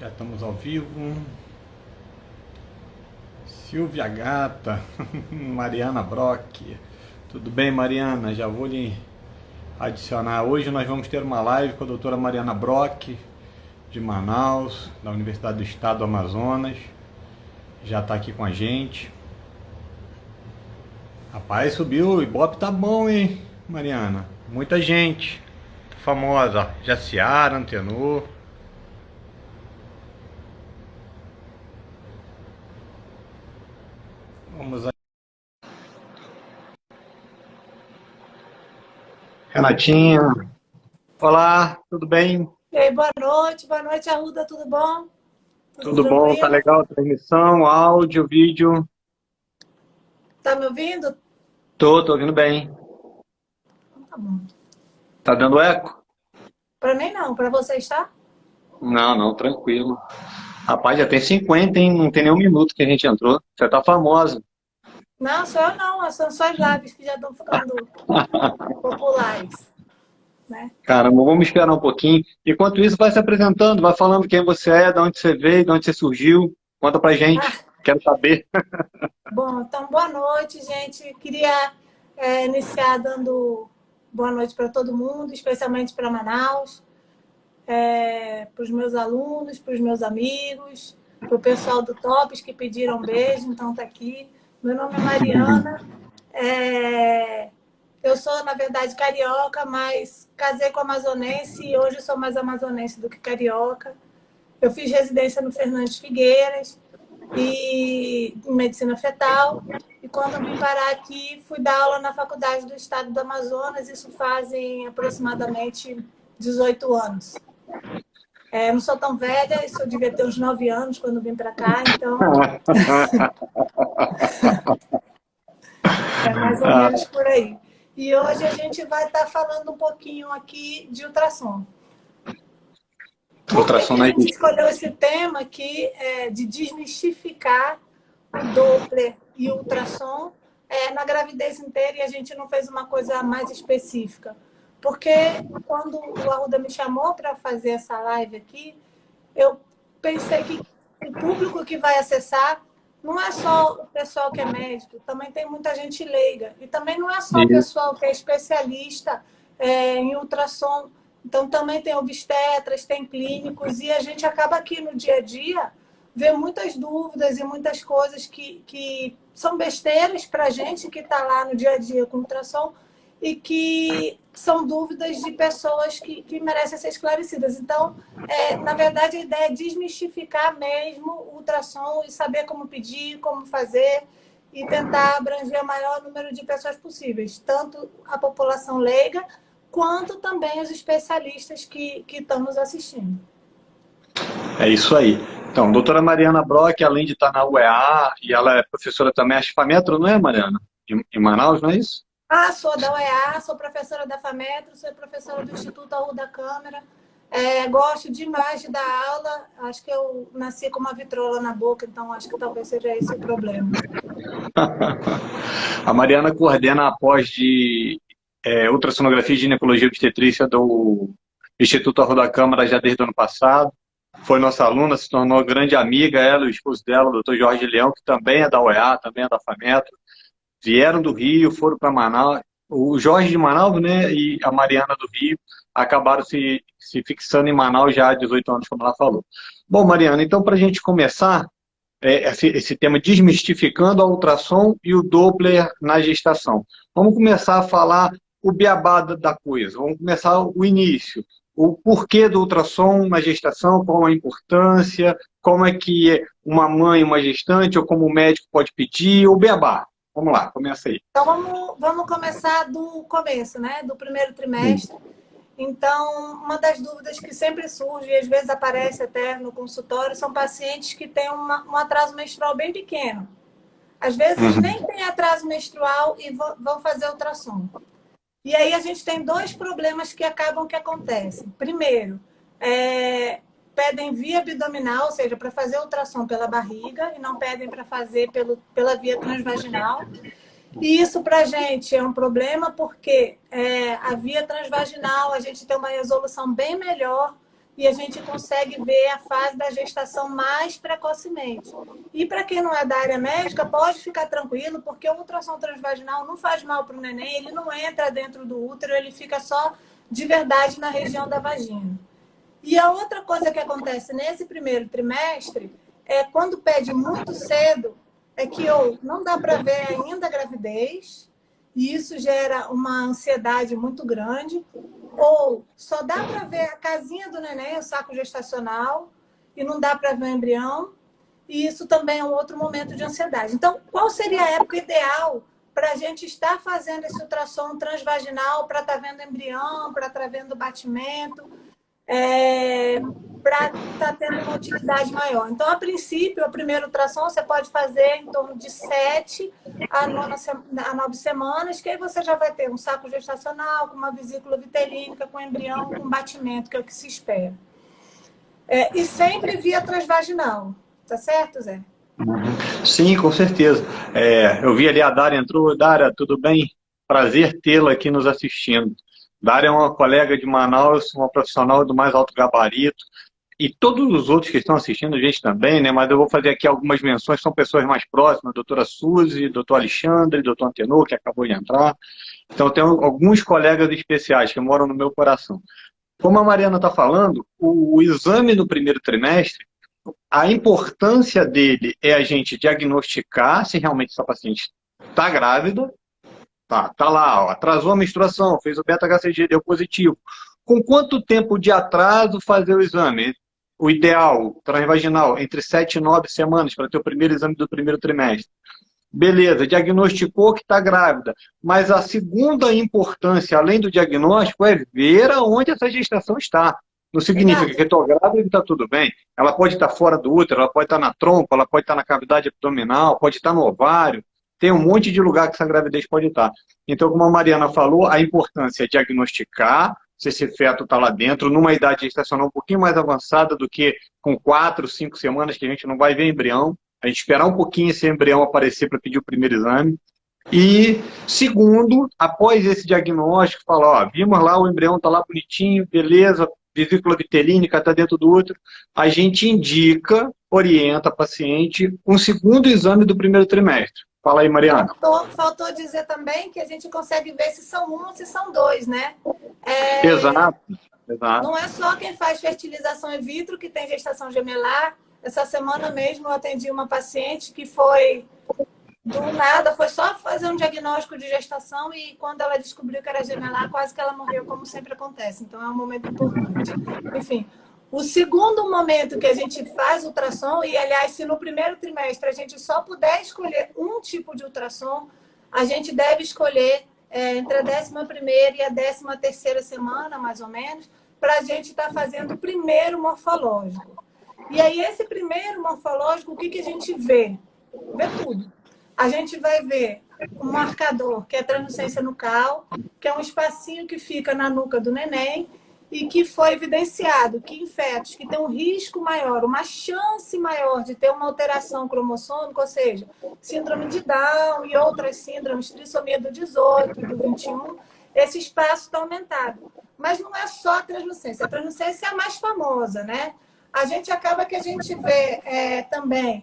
Já estamos ao vivo. Silvia Gata, Mariana Brock. Tudo bem, Mariana? Já vou lhe adicionar. Hoje nós vamos ter uma live com a doutora Mariana Brock, de Manaus, da Universidade do Estado do Amazonas. Já está aqui com a gente. Rapaz, subiu, o Ibope tá bom, hein, Mariana? Muita gente famosa. Jaciara, Antenor. Vamos aí. Renatinha. Olá, tudo bem? E aí, boa noite, Arruda, tudo bom? Tudo Tudo bom? Tá tranquilo? legal a transmissão, áudio, vídeo? Tá me ouvindo? Tô ouvindo bem. Então tá bom. Tá dando eco? Pra mim não, pra você está? Não, tranquilo. Rapaz, já tem 50, hein? Não tem nem um minuto que a gente entrou. Você tá famosa. Não, só eu não, são só as lives que já estão ficando populares, né? Caramba, vamos esperar um pouquinho. Enquanto isso, vai se apresentando, vai falando quem você é, de onde você veio, de onde você surgiu. Conta pra gente. Ah, Quero saber. bom, então boa noite, gente. Queria iniciar dando boa noite para todo mundo, especialmente para Manaus, para os meus alunos, para os meus amigos, para o pessoal do TOPS que pediram um beijo, então tá aqui. Meu nome é Mariana. Eu sou, na verdade, carioca, mas casei com amazonense e hoje sou mais amazonense do que carioca. Eu fiz residência no Fernandes Figueiras e em medicina fetal. E quando eu vim parar aqui, fui dar aula na Faculdade do Estado do Amazonas. Isso fazem aproximadamente 18 anos. Não sou tão velha, isso eu devia ter uns 9 anos quando vim para cá, então é mais ou menos por aí. E hoje a gente vai estar falando um pouquinho aqui de ultrassom. Por que Ultrassom que a na gente gente. escolheu esse tema aqui de desmistificar o Doppler e o ultrassom na gravidez inteira e a gente não fez uma coisa mais específica? Porque quando o Arruda me chamou para fazer essa live aqui, eu pensei que o público que vai acessar não é só o pessoal que é médico, também tem muita gente leiga. E também não é só o pessoal que é especialista em ultrassom. Então, também tem obstetras, tem clínicos, e a gente acaba aqui no dia a dia ver muitas dúvidas e muitas coisas que são besteiras para a gente que está lá no dia a dia com ultrassom e que são dúvidas de pessoas que merecem ser esclarecidas. Então, na verdade, a ideia é desmistificar mesmo o ultrassom e saber como pedir, como fazer e tentar abranger o maior número de pessoas possíveis, tanto a população leiga quanto também os especialistas que estão nos assistindo. É isso aí. Então, doutora Mariana Brock, além de estar na UEA, e ela é professora também, acho que FAMETRO, não é, Mariana? Em Manaus, não é isso? Sou da UEA, sou professora da FAMETRO, sou professora do Instituto Arruda Câmara. Gosto demais de dar aula. Acho que eu nasci com uma vitrola na boca, então acho que talvez seja esse o problema. A Mariana coordena a pós de ultrassonografia e ginecologia e obstetrícia do Instituto Arruda Câmara já desde o ano passado. Foi nossa aluna, se tornou grande amiga, ela e o esposo dela, o doutor Jorge Leão, que também é da UEA, também é da FAMETRO. Vieram do Rio, foram para Manaus. O Jorge de Manaus, né, e a Mariana do Rio acabaram se fixando em Manaus já há 18 anos, como ela falou. Bom, Mariana, então para a gente começar, esse tema desmistificando a ultrassom e o Doppler na gestação. Vamos começar a falar o beabá da coisa, vamos começar o início. O porquê do ultrassom na gestação, qual a importância, como é que uma mãe, uma gestante, ou como o médico pode pedir, o beabá. Vamos lá, começa aí. Então, vamos começar do começo, né? Do primeiro trimestre. Então, uma das dúvidas que sempre surge, e às vezes aparece até no consultório, são pacientes que têm um atraso menstrual bem pequeno. Às vezes nem tem atraso menstrual e vão fazer ultrassom. E aí a gente tem dois problemas que acabam que acontecem. Primeiro, pedem via abdominal, ou seja, para fazer ultrassom pela barriga, e não pedem para fazer pela via transvaginal. E isso para a gente é um problema porque a via transvaginal a gente tem uma resolução bem melhor e a gente consegue ver a fase da gestação mais precocemente. E para quem não é da área médica, pode ficar tranquilo, porque o ultrassom transvaginal não faz mal para o neném, ele não entra dentro do útero, ele fica só de verdade na região da vagina. E a outra coisa que acontece nesse primeiro trimestre é quando pede muito cedo, é que ou não dá para ver ainda a gravidez, e isso gera uma ansiedade muito grande, ou só dá para ver a casinha do neném, o saco gestacional, e não dá para ver o embrião, e isso também é um outro momento de ansiedade. Então, qual seria a época ideal para a gente estar fazendo esse ultrassom transvaginal, para estar vendo embrião, para estar vendo batimento, para estar tendo uma utilidade maior? Então, a princípio, o primeiro ultrassom você pode fazer em torno de 7 a 9 semanas, que aí você já vai ter um saco gestacional, com uma vesícula vitelínica, com embrião, com batimento, que é o que se espera. E sempre via transvaginal. Tá certo, Zé? Sim, com certeza. Eu vi ali a Dária entrou. Dária, tudo bem? Prazer tê-la aqui nos assistindo. Dária é uma colega de Manaus, uma profissional do mais alto gabarito. E todos os outros que estão assistindo a gente também, né? Mas eu vou fazer aqui algumas menções, são pessoas mais próximas, doutora Suzy, doutor Alexandre, doutor Antenor, que acabou de entrar. Então, eu tenho alguns colegas especiais que moram no meu coração. Como a Mariana está falando, o exame no primeiro trimestre, a importância dele é a gente diagnosticar se realmente essa paciente está grávida. Tá lá, ó, atrasou a menstruação, fez o beta-HCG, deu positivo. Com quanto tempo de atraso fazer o exame? O ideal, transvaginal, entre 7 e 9 semanas para ter o primeiro exame do primeiro trimestre. Beleza, diagnosticou que está grávida. Mas a segunda importância, além do diagnóstico, é ver aonde essa gestação está. Não significa que estou grávida e está tudo bem. Ela pode estar fora do útero, ela pode estar na trompa, ela pode estar na cavidade abdominal, pode estar no ovário. Tem um monte de lugar que essa gravidez pode estar. Então, como a Mariana falou, a importância é diagnosticar se esse feto está lá dentro, numa idade gestacional um pouquinho mais avançada do que com 4, 5 semanas, que a gente não vai ver embrião. A gente esperar um pouquinho esse embrião aparecer para pedir o primeiro exame. E, segundo, após esse diagnóstico, falar, ó, vimos lá, o embrião está lá bonitinho, beleza, vesícula vitelínica está dentro do útero, a gente indica, orienta a paciente um segundo exame do primeiro trimestre. Fala aí, Mariana. Faltou dizer também que a gente consegue ver se são um ou se são dois, né? Exato. Não é só quem faz fertilização in vitro que tem gestação gemelar. Essa semana mesmo eu atendi uma paciente que foi do nada, foi só fazer um diagnóstico de gestação e quando ela descobriu que era gemelar, quase que ela morreu, como sempre acontece. Então é um momento importante. Enfim, o segundo momento que a gente faz ultrassom, e aliás, se no primeiro trimestre a gente só puder escolher um tipo de ultrassom, a gente deve escolher entre a 11ª e a 13ª semana, mais ou menos, para a gente estar fazendo o primeiro morfológico. E aí, esse primeiro morfológico, o que a gente vê? Vê tudo. A gente vai ver um marcador, que é a translucência nucal, que é um espacinho que fica na nuca do neném, e que foi evidenciado que em fetos que têm um risco maior, uma chance maior de ter uma alteração cromossômica, ou seja, síndrome de Down e outras síndromes, trissomia do 18 e do 21, esse espaço está aumentado. Mas não é só a translucência é a mais famosa, né? A gente acaba que a gente vê também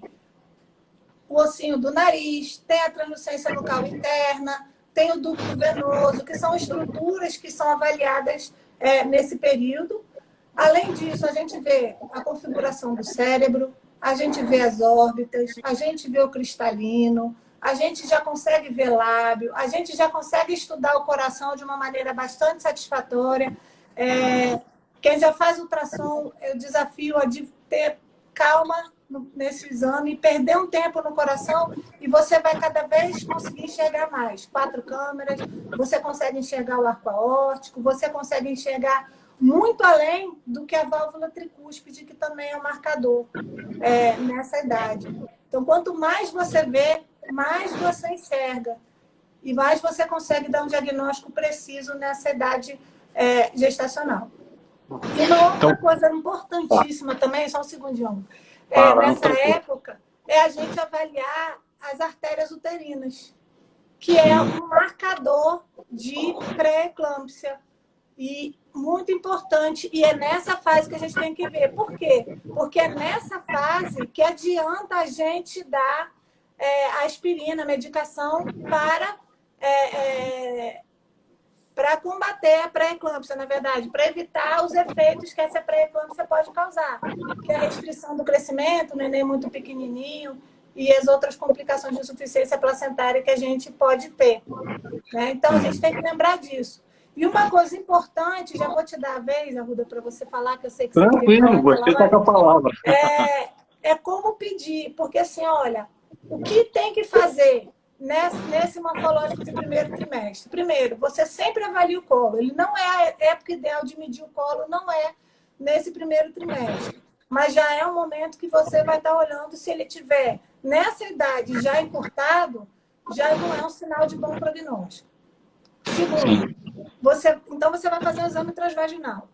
o ossinho do nariz, tem a translucência nucal interna, tem o ducto venoso, que são estruturas que são avaliadas nesse período. Além disso, a gente vê a configuração do cérebro, a gente vê as órbitas, a gente vê o cristalino, a gente já consegue ver lábio, a gente já consegue estudar o coração de uma maneira bastante satisfatória. Quem já faz ultrassom, eu desafio a de ter calma nesse exame, perder um tempo no coração e você vai cada vez conseguir enxergar mais. 4 câmeras, você consegue enxergar o arco aórtico, você consegue enxergar muito além do que a válvula tricúspide, que também é um marcador nessa idade. Então, quanto mais você vê, mais você enxerga e mais você consegue dar um diagnóstico preciso nessa idade gestacional. E uma outra coisa importantíssima também, só um segundinho, nessa época, é a gente avaliar as artérias uterinas, que é um marcador de pré-eclâmpsia. E muito importante, e é nessa fase que a gente tem que ver. Por quê? Porque é nessa fase que adianta a gente dar a aspirina, a medicação para combater a pré-eclâmpsia, na verdade, para evitar os efeitos que essa pré-eclâmpsia pode causar, que é a restrição do crescimento, o neném muito pequenininho e as outras complicações de insuficiência placentária que a gente pode ter. Né? Então, a gente tem que lembrar disso. E uma coisa importante, já vou te dar a vez, Arruda, para você falar, que eu sei que você queria Tranquilo, falar aquela você está com hora, a palavra. é como pedir, porque assim, olha, o que tem que fazer nesse morfológico de primeiro trimestre? Primeiro, você sempre avalia o colo. Ele não é a época ideal de medir o colo, não é nesse primeiro trimestre. Mas já é um momento que você vai estar olhando se ele tiver nessa idade já encurtado, já não é um sinal de bom prognóstico. Segundo, então você vai fazer um exame transvaginal.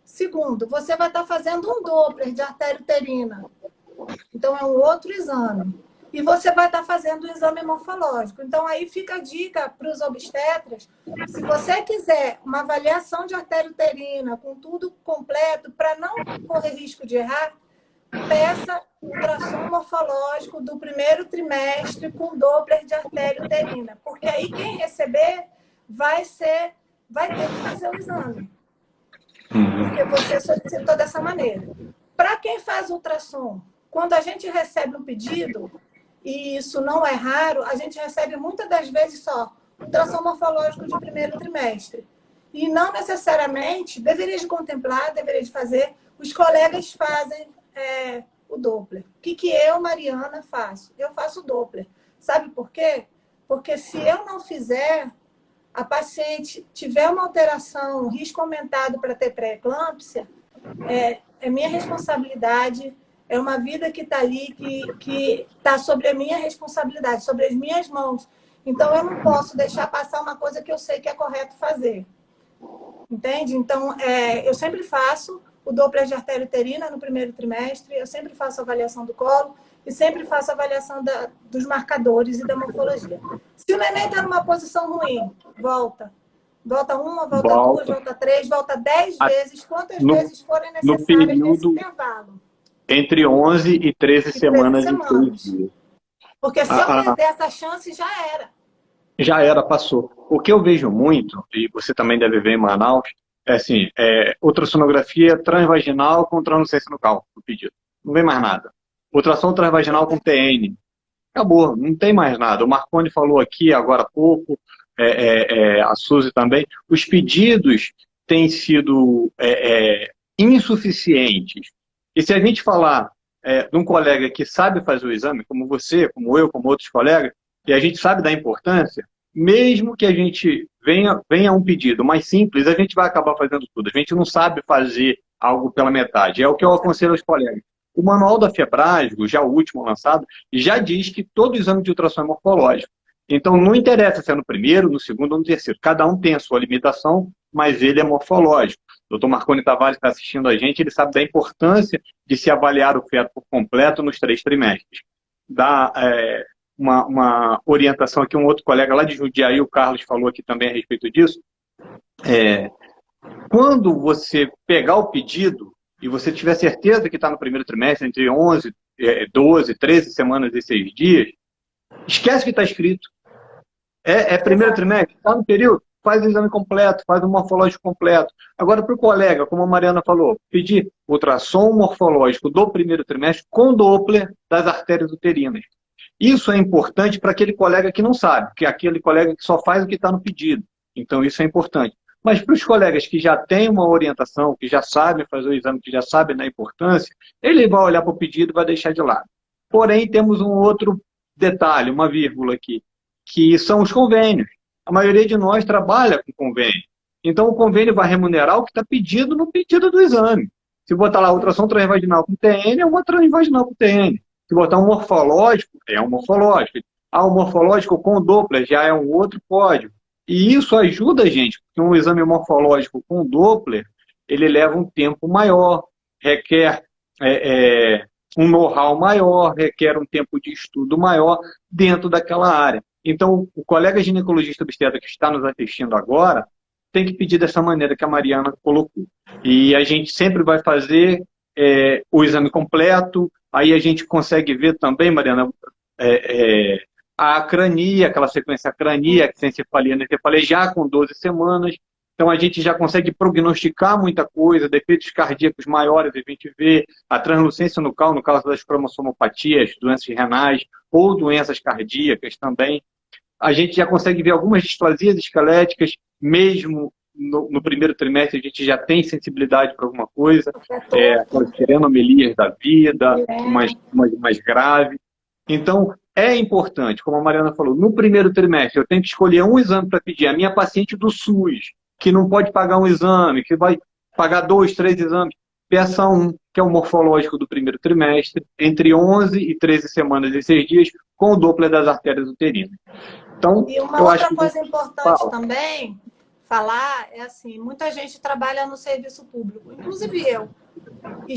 Segundo, você vai estar fazendo um Doppler de artéria uterina. Então, é um outro exame. E você vai estar fazendo um exame morfológico. Então, aí fica a dica para os obstetras. Se você quiser uma avaliação de artéria uterina com tudo completo, para não correr risco de errar, peça ultrassom morfológico do primeiro trimestre com Doppler de artéria uterina. Porque aí quem receber vai ter que fazer o exame. Porque você solicitou dessa maneira. Para quem faz ultrassom, quando a gente recebe um pedido, e isso não é raro, a gente recebe muitas das vezes só ultrassom morfológico de primeiro trimestre. E não necessariamente deveria de contemplar, deveria de fazer, os colegas fazem o Doppler. O que eu, Mariana, faço? Eu faço o Doppler. Sabe por quê? Porque se eu não fizer, a paciente tiver uma alteração, um risco aumentado para ter pré-eclâmpsia, é minha responsabilidade, é uma vida que está ali, que está sobre a minha responsabilidade, sobre as minhas mãos. Então, eu não posso deixar passar uma coisa que eu sei que é correto fazer. Entende? Então, eu sempre faço o Doppler de artéria uterina no primeiro trimestre, eu sempre faço a avaliação do colo e sempre faço a avaliação dos marcadores e da morfologia. Se o neném está numa posição ruim, volta. Volta uma, volta duas, volta três, volta 10 vezes, quantas vezes forem necessárias nesse intervalo. Entre 11 e 13 semanas. Porque se eu perder essa chance, já era. Já era, passou. O que eu vejo muito, e você também deve ver em Manaus, é assim, ultrassonografia transvaginal com translucência no cálculo, no pedido. Não vem mais nada. Ultrassom transvaginal com TN. Acabou, não tem mais nada. O Marconi falou aqui agora há pouco, a Suzy também. Os pedidos têm sido insuficientes. E se a gente falar de um colega que sabe fazer o exame, como você, como eu, como outros colegas, e a gente sabe da importância, mesmo que a gente venha um pedido mais simples, a gente vai acabar fazendo tudo. A gente não sabe fazer algo pela metade. É o que eu aconselho aos colegas. O manual da Febrasgo, já o último lançado, já diz que todo exame de ultrassom é morfológico. Então, não interessa se é no primeiro, no segundo ou no terceiro. Cada um tem a sua limitação, mas ele é morfológico. O doutor Marconi Tavares está assistindo a gente, ele sabe da importância de se avaliar o feto por completo nos 3 trimestres. Dá uma orientação aqui, um outro colega lá de Jundiaí, o Carlos, falou aqui também a respeito disso. Quando você pegar o pedido e você tiver certeza que está no primeiro trimestre, entre 11, 12, 13 semanas e 6 dias, esquece que está escrito. Primeiro trimestre, está no período, faz o exame completo, faz o morfológico completo. Agora, para o colega, como a Mariana falou, pedir ultrassom morfológico do primeiro trimestre com Doppler das artérias uterinas. Isso é importante para aquele colega que não sabe, que é aquele colega que só faz o que está no pedido. Então, isso é importante. Mas para os colegas que já têm uma orientação, que já sabem fazer o exame, que já sabem da importância, ele vai olhar para o pedido e vai deixar de lado. Porém, temos um outro detalhe, uma vírgula aqui, que são os convênios. A maioria de nós trabalha com convênio. Então, o convênio vai remunerar o que está pedido no pedido do exame. Se botar lá ultrassom transvaginal com TN, é uma transvaginal com TN. Se botar um morfológico, é um morfológico. Um morfológico com Doppler já é um outro código. E isso ajuda a gente, porque um exame morfológico com Doppler, ele leva um tempo maior, requer um know-how maior, requer um tempo de estudo maior dentro daquela área. Então, o colega ginecologista obstetra que está nos assistindo agora tem que pedir dessa maneira que a Mariana colocou. E a gente sempre vai fazer o exame completo, aí a gente consegue ver também, Mariana, a acrania, aquela sequência acrania, que tem cefalia, anencefalia, já com 12 semanas. Então, a gente já consegue prognosticar muita coisa, defeitos cardíacos maiores, a gente vê a translucência nucal, no caso das cromossomopatias, doenças renais ou doenças cardíacas também. A gente já consegue ver algumas displasias esqueléticas, mesmo no primeiro trimestre a gente já tem sensibilidade para alguma coisa, aquelas serenomelias da vida, mais grave. Então, é importante, como a Mariana falou, no primeiro trimestre eu tenho que escolher um exame para pedir. A minha paciente do SUS, que não pode pagar um exame, que vai pagar 2, 3 exames, peça um, que é o morfológico do primeiro trimestre, entre 11 e 13 semanas e 6 dias, com o Doppler das artérias uterinas. Então, e uma eu outra acho coisa importante também falar é assim, muita gente trabalha no serviço público, inclusive eu. E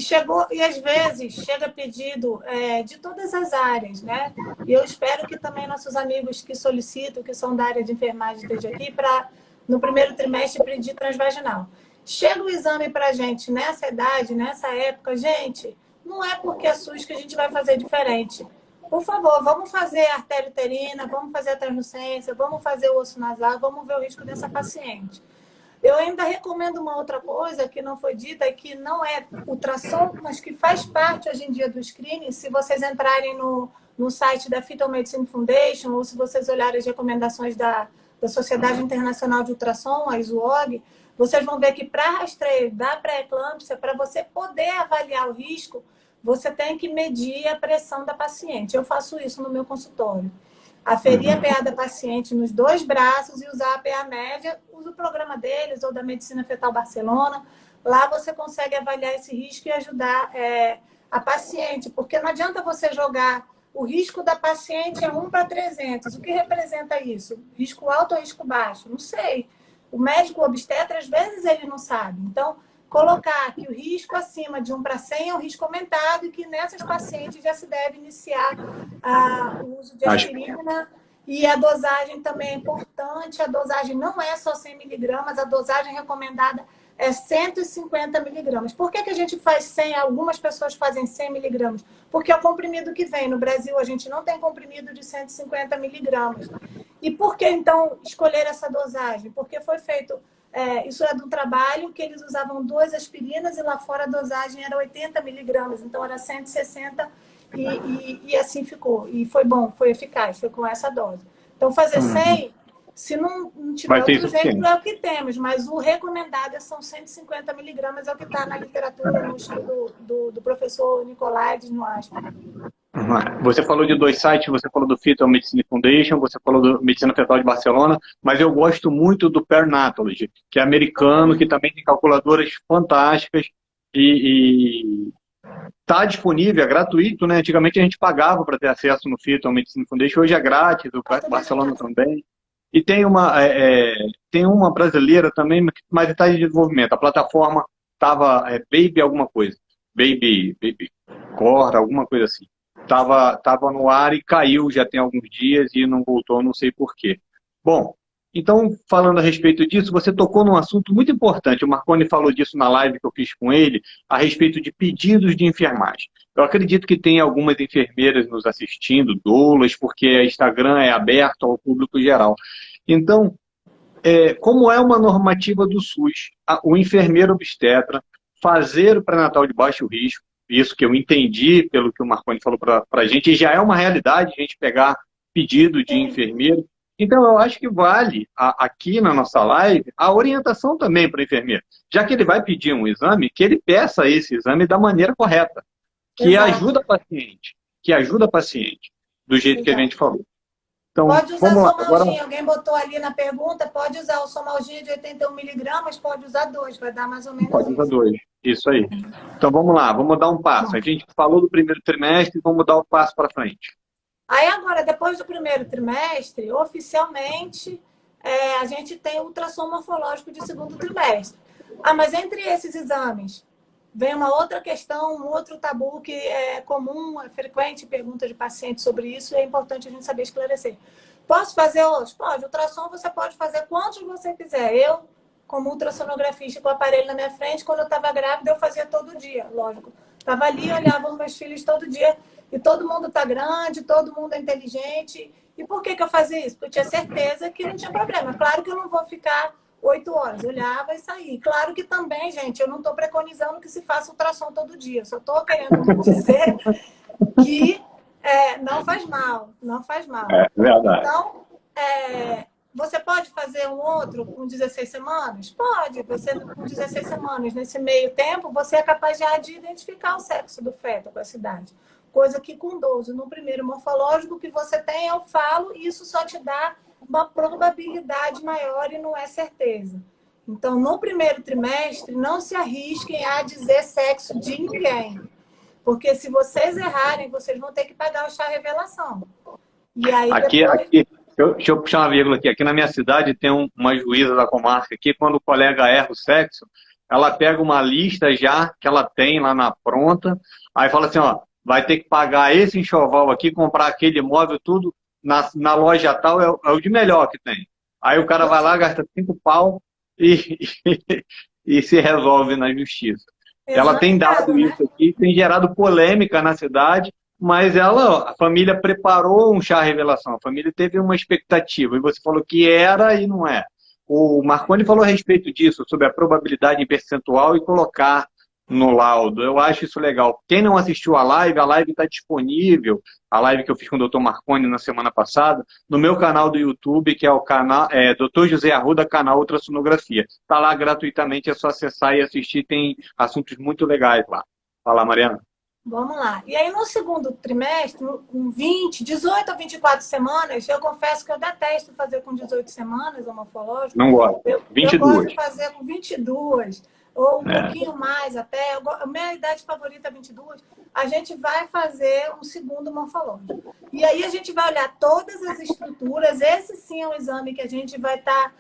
às vezes chega pedido de todas as áreas, né? E eu espero que também nossos amigos que solicitam, que são da área de enfermagem, estejam aqui para, no primeiro trimestre, pedir transvaginal. Chega o exame para a gente nessa idade, nessa época, gente, não é porque é SUS que a gente vai fazer diferente. Por favor, vamos fazer a artéria uterina, vamos fazer a translucência, vamos fazer o osso nasal, vamos ver o risco dessa paciente. Eu ainda recomendo uma outra coisa que não foi dita, que não é ultrassom, mas que faz parte hoje em dia do screening. Se vocês entrarem no site da Fetal Medicine Foundation, ou se vocês olharem as recomendações da Sociedade Internacional de Ultrassom, a ISUOG, vocês vão ver que para rastreio da pré-eclâmpsia, para você poder avaliar o risco, você tem que medir a pressão da paciente. Eu faço isso no meu consultório. Aferir a PA da paciente nos 2 braços e usar a PA média, usa o programa deles ou da Medicina Fetal Barcelona. Lá você consegue avaliar esse risco e ajudar a paciente, porque não adianta você jogar o risco da paciente é 1 para 300. O que representa isso? Risco alto ou risco baixo? Não sei. O médico obstetra, às vezes, ele não sabe. Então, colocar que o risco acima de 1 para 100 é um risco aumentado e que nessas pacientes já se deve iniciar o uso de aspirina. E a dosagem também é importante. A dosagem não é só 100 miligramas, a dosagem recomendada é 150 miligramas. Por que a gente faz 100? Algumas pessoas fazem 100 miligramas. Porque é o comprimido que vem. No Brasil, a gente não tem comprimido de 150 miligramas. E por que, então, escolher essa dosagem? Porque foi feito... isso é de um trabalho que eles usavam 2 aspirinas e lá fora a dosagem era 80 miligramas, então era 160 e assim ficou. E foi bom, foi eficaz, foi com essa dose. Então fazer 100, se não tiver outro jeito, é o que temos, mas o recomendado são 150 miligramas, é o que está na literatura, no estudo do professor Nicolaides no ASP. Você falou de 2 sites, você falou do Fetal Medicine Foundation, você falou do Medicina Fetal de Barcelona, mas eu gosto muito do Pernatology, que é americano, que também tem calculadoras fantásticas e está disponível, é gratuito, né? Antigamente a gente pagava para ter acesso no Fetal Medicine Foundation, hoje é grátis, o Barcelona também. E tem uma brasileira também, mas está em desenvolvimento. A plataforma estava Baby alguma coisa, Baby Core, alguma coisa assim. Tava no ar e caiu já tem alguns dias e não voltou, não sei porquê. Bom, então, falando a respeito disso, você tocou num assunto muito importante. O Marconi falou disso na live que eu fiz com ele, a respeito de pedidos de enfermagem. Eu acredito que tem algumas enfermeiras nos assistindo, doulas, porque o Instagram é aberto ao público geral. Então, como é uma normativa do SUS, o enfermeiro obstetra fazer o pré-natal de baixo risco, isso que eu entendi pelo que o Marconi falou para a gente, já é uma realidade a gente pegar pedido de enfermeiro. Então, eu acho que vale, aqui na nossa live, a orientação também para o enfermeiro. Já que ele vai pedir um exame, que ele peça esse exame da maneira correta, que ajuda a paciente, do jeito que a gente falou. Então, pode usar vamos lá. somalgina, alguém botou ali na pergunta, pode usar o somalgina de 81 miligramas, pode usar 2, vai dar mais ou menos pode usar 2, isso aí. Então, vamos lá, vamos dar um passo. A gente falou do primeiro trimestre, vamos dar o passo para frente. Aí agora, depois do primeiro trimestre, oficialmente, a gente tem o ultrassom morfológico de segundo trimestre. Mas entre esses exames, vem uma outra questão, um outro tabu que é comum, é frequente pergunta de pacientes sobre isso e é importante a gente saber esclarecer. Posso fazer outros? Pode. Ultrassom você pode fazer quantos você quiser. Eu, como ultrassonografista com o aparelho na minha frente. Quando eu estava grávida, eu fazia todo dia, lógico. Estava ali, olhava os meus filhos todo dia. E todo mundo está grande, todo mundo é inteligente. E por que eu fazia isso? Porque eu tinha certeza que não tinha problema. Claro que eu não vou ficar 8 horas. Eu olhava e saía. Claro que também, gente, eu não estou preconizando que se faça ultrassom todo dia. Só estou querendo dizer que não faz mal. Não faz mal. É verdade. Então, você pode fazer um outro com 16 semanas? Pode. Você, com 16 semanas, nesse meio tempo, você é capaz já de identificar o sexo do feto com essa idade. Coisa que com 12, no primeiro morfológico que você tem, eu falo, e isso só te dá uma probabilidade maior e não é certeza. Então, no primeiro trimestre, não se arrisquem a dizer sexo de ninguém. Porque se vocês errarem, vocês vão ter que pagar o chá revelação. E aí depois... Deixa eu puxar uma vírgula aqui. Aqui na minha cidade tem uma juíza da comarca aqui, quando o colega erra o sexo, ela pega uma lista já que ela tem lá na pronta, aí fala assim, ó, vai ter que pagar esse enxoval aqui, comprar aquele imóvel, tudo na loja tal, é o de melhor que tem. Aí o cara vai lá, gasta 5 pau e se resolve na justiça. Ela tem dado isso aqui, tem gerado polêmica na cidade, mas a família preparou um chá revelação, a família teve uma expectativa, e você falou que era e não é. O Marconi falou a respeito disso, sobre a probabilidade em percentual e colocar no laudo. Eu acho isso legal. Quem não assistiu a live está disponível, a live que eu fiz com o Dr. Marconi na semana passada, no meu canal do YouTube, que é o canal Dr. José Arruda, canal Ultrassonografia. Está lá gratuitamente, é só acessar e assistir, tem assuntos muito legais lá. Fala, Mariana. Vamos lá. E aí, no segundo trimestre, com 18 a 24 semanas, eu confesso que eu detesto fazer com 18 semanas o morfológico. Não gosto. 22. Eu gosto de fazer com 22, ou um pouquinho mais até. A minha idade favorita é 22. A gente vai fazer um segundo morfológico. E aí a gente vai olhar todas as estruturas. Esse sim é um exame que a gente vai estar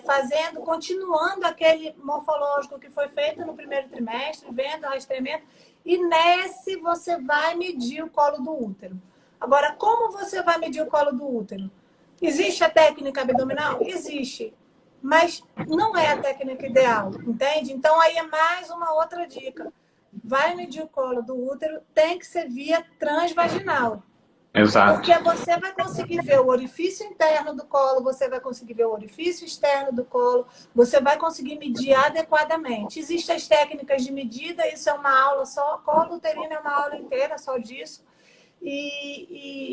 fazendo, continuando aquele morfológico que foi feito no primeiro trimestre, vendo o rastreamento. E nesse você vai medir o colo do útero. Agora, como você vai medir o colo do útero? Existe a técnica abdominal? Existe. Mas não é a técnica ideal, entende? Então, aí é mais uma outra dica. Vai medir o colo do útero, tem que ser via transvaginal. Exato. Porque você vai conseguir ver o orifício interno do colo, você vai conseguir ver o orifício externo do colo, você vai conseguir medir adequadamente. Existem as técnicas de medida, isso é uma aula só, colo uterino é uma aula inteira só disso.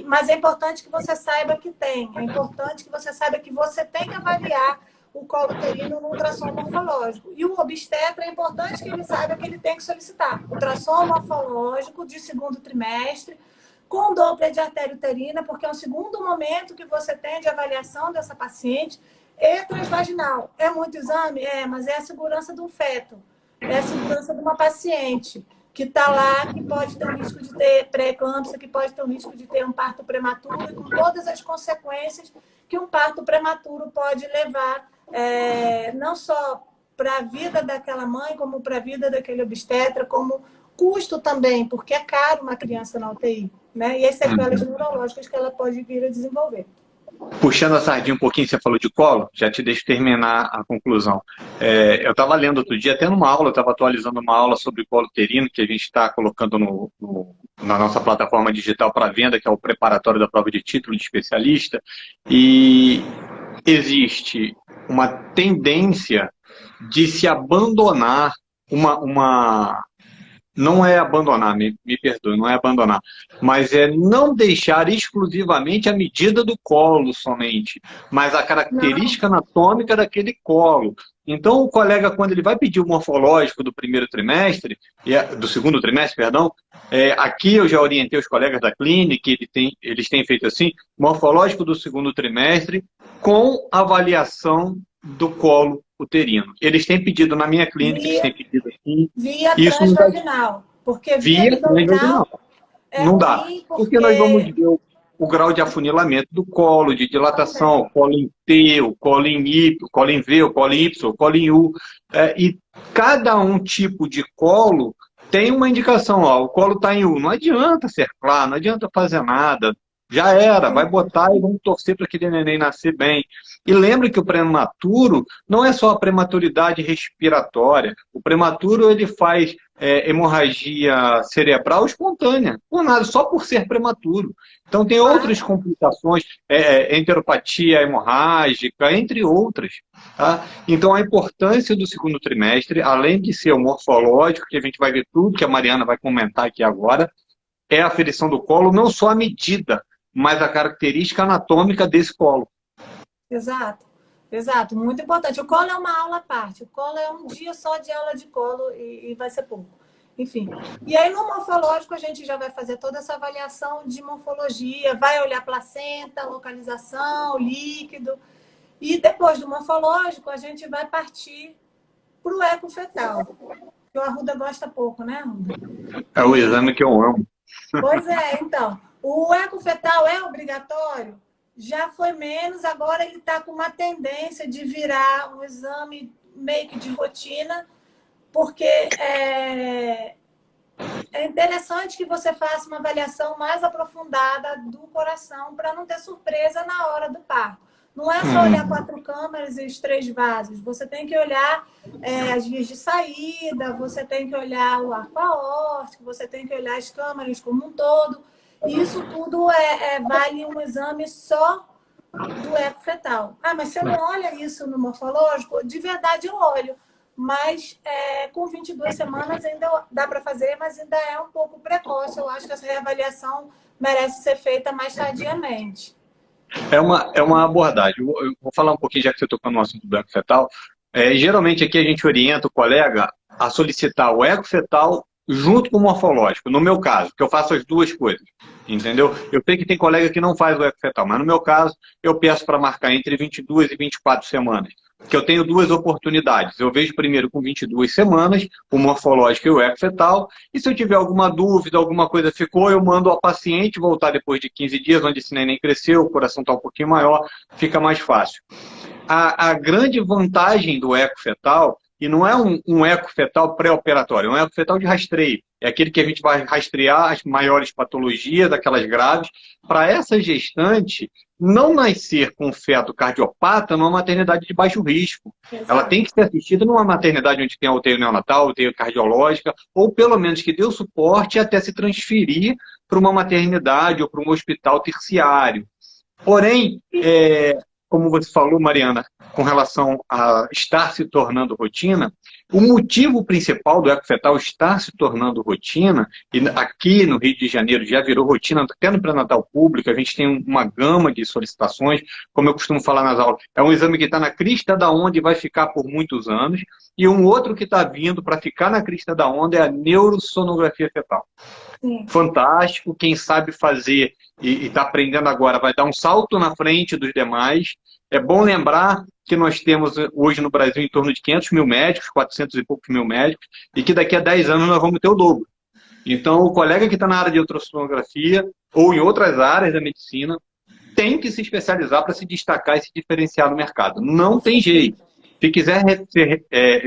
Mas é importante que você saiba que tem, é importante que você saiba que você tem que avaliar o colo uterino no ultrassom morfológico. E o obstetra é importante que ele saiba que ele tem que solicitar ultrassom morfológico de segundo trimestre, com Doppler de artéria uterina, porque é um segundo momento que você tem de avaliação dessa paciente, e transvaginal. É muito exame? Mas é a segurança de um feto, é a segurança de uma paciente que está lá, que pode ter o risco de ter pré-eclâmpsia, que pode ter o risco de ter um parto prematuro, e com todas as consequências que um parto prematuro pode levar, não só para a vida daquela mãe, como para a vida daquele obstetra, como custo também, porque é caro uma criança na UTI, né? E as sequelas neurológicas que ela pode vir a desenvolver. Puxando a sardinha um pouquinho, você falou de colo, já te deixo terminar a conclusão. Eu estava lendo outro dia, até numa aula, eu estava atualizando uma aula sobre colo uterino, que a gente está colocando na nossa plataforma digital para venda, que é o preparatório da prova de título de especialista, e existe uma tendência de se abandonar não é abandonar, me perdoe, não é abandonar, mas é não deixar exclusivamente a medida do colo somente, mas a característica anatômica daquele colo. Então, o colega, quando ele vai pedir o morfológico do primeiro trimestre, do segundo trimestre, perdão, aqui eu já orientei os colegas da clínica, eles têm feito assim, morfológico do segundo trimestre com avaliação do colo uterino. Eles têm pedido na minha clínica, eles têm pedido aqui. Via transvaginal. Porque via abdominal não dá. Porque nós vamos ver o grau de afunilamento do colo, de dilatação, o colo em T, o colo em Y, o colo em V, o colo em Y, o colo em U. E cada um tipo de colo tem uma indicação. O colo está em U. Não adianta cerclar, não adianta fazer nada. Já era, vai botar e vamos torcer para aquele neném nascer bem. E lembra que o prematuro não é só a prematuridade respiratória. O prematuro ele faz hemorragia cerebral espontânea, por nada, só por ser prematuro. Então tem outras Claro. complicações, enteropatia hemorrágica, entre outras. Tá? Então a importância do segundo trimestre, além de ser o morfológico, que a gente vai ver tudo que a Mariana vai comentar aqui agora, é a aferição do colo, não só a medida, mas a característica anatômica desse colo. Exato, exato, muito importante. O colo é uma aula à parte, o colo é um dia só de aula de colo e vai ser pouco. Enfim. E aí, no morfológico, a gente já vai fazer toda essa avaliação de morfologia, vai olhar placenta, localização, líquido. E depois do morfológico, a gente vai partir para o eco fetal, que o Arruda gosta pouco, né, Arruda? É o exame que eu amo. Pois é, então, o eco fetal é obrigatório? Já foi menos, agora ele está com uma tendência de virar um exame meio que de rotina, porque é interessante que você faça uma avaliação mais aprofundada do coração para não ter surpresa na hora do parto. Não é só olhar 4 câmaras e os 3 vasos. Você tem que olhar as vias de saída, você tem que olhar o arco aórtico, você tem que olhar as câmaras como um todo. E isso tudo vale um exame só do eco fetal. Ah, mas você não olha isso no morfológico? De verdade eu olho. Mas com 22 semanas ainda dá para fazer, mas ainda é um pouco precoce. Eu acho que essa reavaliação merece ser feita mais tardiamente. É uma abordagem. Eu vou falar um pouquinho, já que você tocou no assunto do eco fetal. Geralmente aqui a gente orienta o colega a solicitar o eco fetal junto com o morfológico. No meu caso, que eu faço as duas coisas. Entendeu? Eu sei que tem colega que não faz o eco fetal, mas no meu caso, eu peço para marcar entre 22 e 24 semanas. Que eu tenho duas oportunidades. Eu vejo primeiro com 22 semanas, o morfológico e o eco fetal, e se eu tiver alguma dúvida, alguma coisa ficou, eu mando ao paciente voltar depois de 15 dias, onde esse neném cresceu, o coração está um pouquinho maior, fica mais fácil. A grande vantagem do eco fetal, e não é um eco fetal pré-operatório, é um eco fetal de rastreio. É aquele que a gente vai rastrear as maiores patologias, aquelas graves, para essa gestante não nascer com feto cardiopata numa maternidade de baixo risco. Ela tem Exato. que ser assistida numa maternidade onde tem a UTI neonatal, UTI cardiológica, ou pelo menos que dê o suporte até se transferir para uma maternidade ou para um hospital terciário. Porém, como você falou, Mariana, com relação a estar se tornando rotina, o motivo principal do ecofetal estar se tornando rotina, e aqui no Rio de Janeiro já virou rotina, até no pré-natal público, a gente tem uma gama de solicitações, como eu costumo falar nas aulas, é um exame que está na crista da onda e vai ficar por muitos anos, e um outro que está vindo para ficar na crista da onda é a neurosonografia fetal. Sim. Fantástico, quem sabe fazer e está aprendendo agora vai dar um salto na frente dos demais. É bom lembrar que nós temos hoje no Brasil em torno de 500 mil médicos, 400 e poucos mil médicos, e que daqui a 10 anos nós vamos ter o dobro. Então, o colega que está na área de ultrassonografia ou em outras áreas da medicina tem que se especializar para se destacar e se diferenciar no mercado. Não Com tem certeza. jeito. Se quiser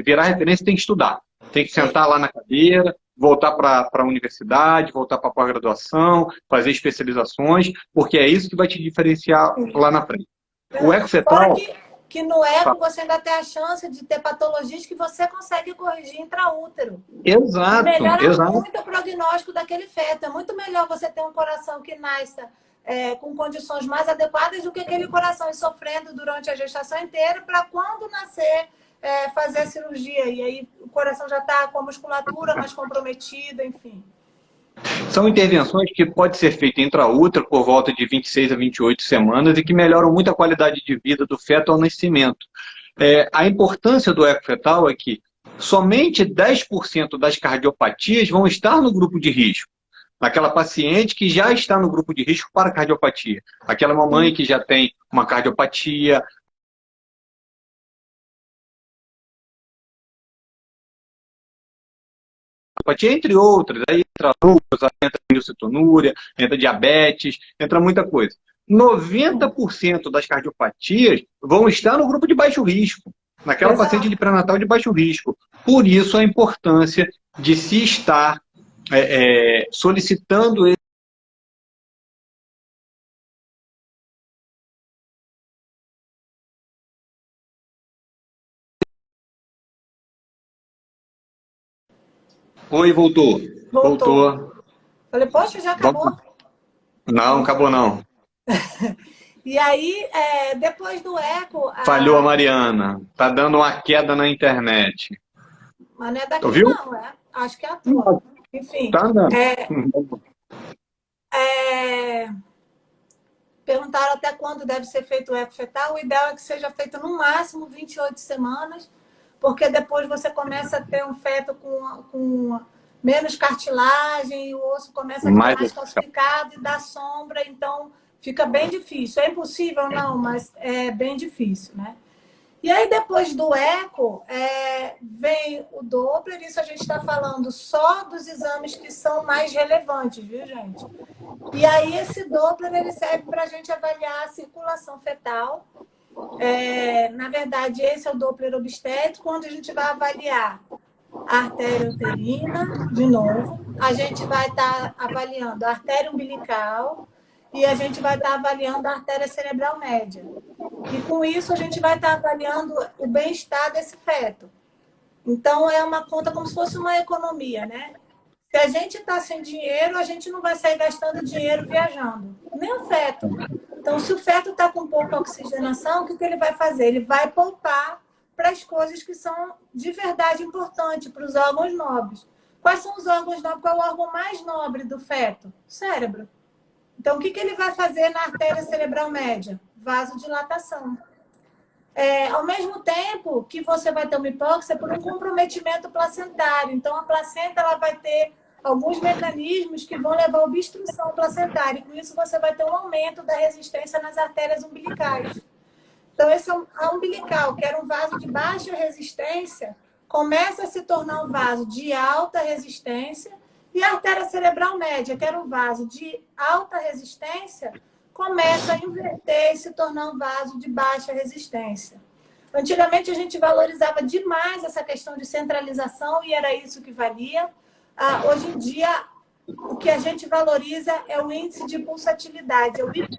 virar referência, tem que estudar. Tem que sentar lá na cadeira, voltar para a universidade, voltar para a pós-graduação, fazer especializações, porque é isso que vai te diferenciar lá na frente. O Fora ecofetal. que no eco você ainda tem a chance de ter patologias que você consegue corrigir intraútero. E Exato, melhora exato. muito o prognóstico daquele feto. É muito melhor você ter um coração que nasça com condições mais adequadas do que aquele coração ir sofrendo durante a gestação inteira para quando nascer fazer a cirurgia. E aí o coração já está com a musculatura mais comprometida, enfim. São intervenções que pode ser feita intraútero por volta de 26 a 28 semanas e que melhoram muito a qualidade de vida do feto ao nascimento. A importância do ecofetal é que somente 10% das cardiopatias vão estar no grupo de risco. Naquela paciente que já está no grupo de risco para cardiopatia. Aquela mamãe que já tem uma cardiopatia, entre outras, aí entra lúpus, entra milcetonúria, entra diabetes, entra muita coisa. 90% das cardiopatias vão estar no grupo de baixo risco, naquela paciente de Exato. pré-natal de baixo risco. Por isso a importância de se estar solicitando Oi, voltou. Voltou. Voltou. Falei, poxa, já acabou? Não, acabou não. E aí, depois do eco, Falhou a Mariana. Tá dando uma queda na internet. mas não é daqui Ouviu? não, acho que é a tua. Enfim, Tá andando. é, perguntaram até quando deve ser feito o eco fetal. O ideal é que seja feito no máximo 28 semanas, porque depois você começa a ter um feto com menos cartilagem, e o osso começa a ficar Mais mais calcificado e dá sombra, então fica bem difícil. É impossível? Não, mas é bem difícil, né? E aí, depois do eco, vem o Doppler. Isso a gente está falando só dos exames que são mais relevantes, viu, gente? E aí, esse Doppler ele serve para a gente avaliar a circulação fetal. Na verdade, esse é o Doppler obstétrico, onde a gente vai avaliar a artéria uterina, de novo. A gente vai estar avaliando a artéria umbilical e a gente vai estar avaliando a artéria cerebral média. E com isso a gente vai estar avaliando o bem-estar desse feto. Então é uma conta como se fosse uma economia, né? Se a gente está sem dinheiro, a gente não vai sair gastando dinheiro viajando. Nem o feto. Então, se o feto está com pouca oxigenação, o que ele vai fazer? Ele vai poupar para as coisas que são de verdade importantes, para os órgãos nobres. Quais são os órgãos nobres? Qual é o órgão mais nobre do feto? O cérebro. Então, o que ele vai fazer na artéria cerebral média? Vasodilatação. Ao mesmo tempo que você vai ter uma hipóxia por um comprometimento placentário. Então, a placenta ela vai ter alguns mecanismos que vão levar à obstrução placentária. E com isso, você vai ter um aumento da resistência nas artérias umbilicais. Então, esse a umbilical, que era um vaso de baixa resistência, começa a se tornar um vaso de alta resistência. E a artéria cerebral média, que era um vaso de alta resistência, começa a inverter e se tornar um vaso de baixa resistência. Antigamente, a gente valorizava demais essa questão de centralização e era isso que valia. Hoje em dia, o que a gente valoriza é o índice de pulsatilidade, é o IP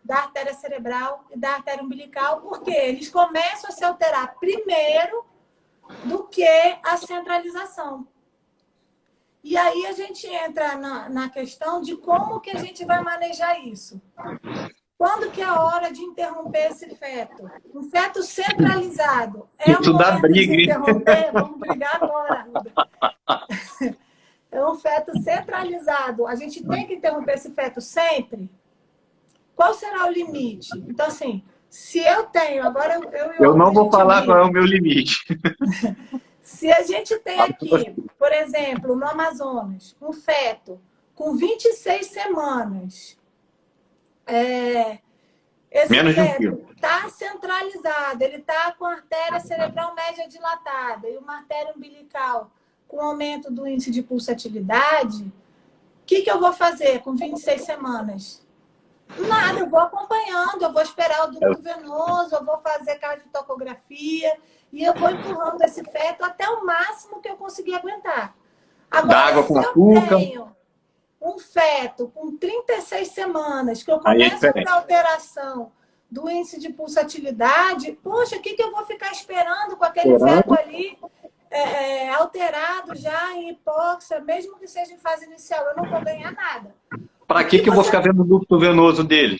da artéria cerebral e da artéria umbilical, porque eles começam a se alterar primeiro do que a centralização. E aí a gente entra na questão de como que a gente vai manejar isso. Quando que é a hora de interromper esse feto? Um feto centralizado. É o Isso dá momento briga, de hein? interromper? Vamos brigar agora. É um feto centralizado. A gente tem que interromper esse feto sempre? Qual será o limite? Então, assim, se eu tenho... Agora Eu não vou falar qual é o briga. meu limite. Se a gente tem aqui, por exemplo, no Amazonas, um feto com 26 semanas, esse Menos de 1 feto quilo. está centralizado, ele está com a artéria cerebral média dilatada e uma artéria umbilical com aumento do índice de pulsatilidade, o que eu vou fazer com 26 semanas? Nada, eu vou acompanhando, eu vou esperar o ducto venoso, eu vou fazer cardiotocografia e eu vou empurrando esse feto até o máximo que eu conseguir aguentar. Dá água Agora, com se eu açúcar. tenho um feto com 36 semanas, que eu Aí é começo a ter diferente. alteração do índice de pulsatilidade, poxa, o que eu vou ficar esperando com aquele feto ali alterado já em hipóxia, mesmo que seja em fase inicial? Eu não vou ganhar nada. Para que eu vou ficar vendo o ducto venoso dele?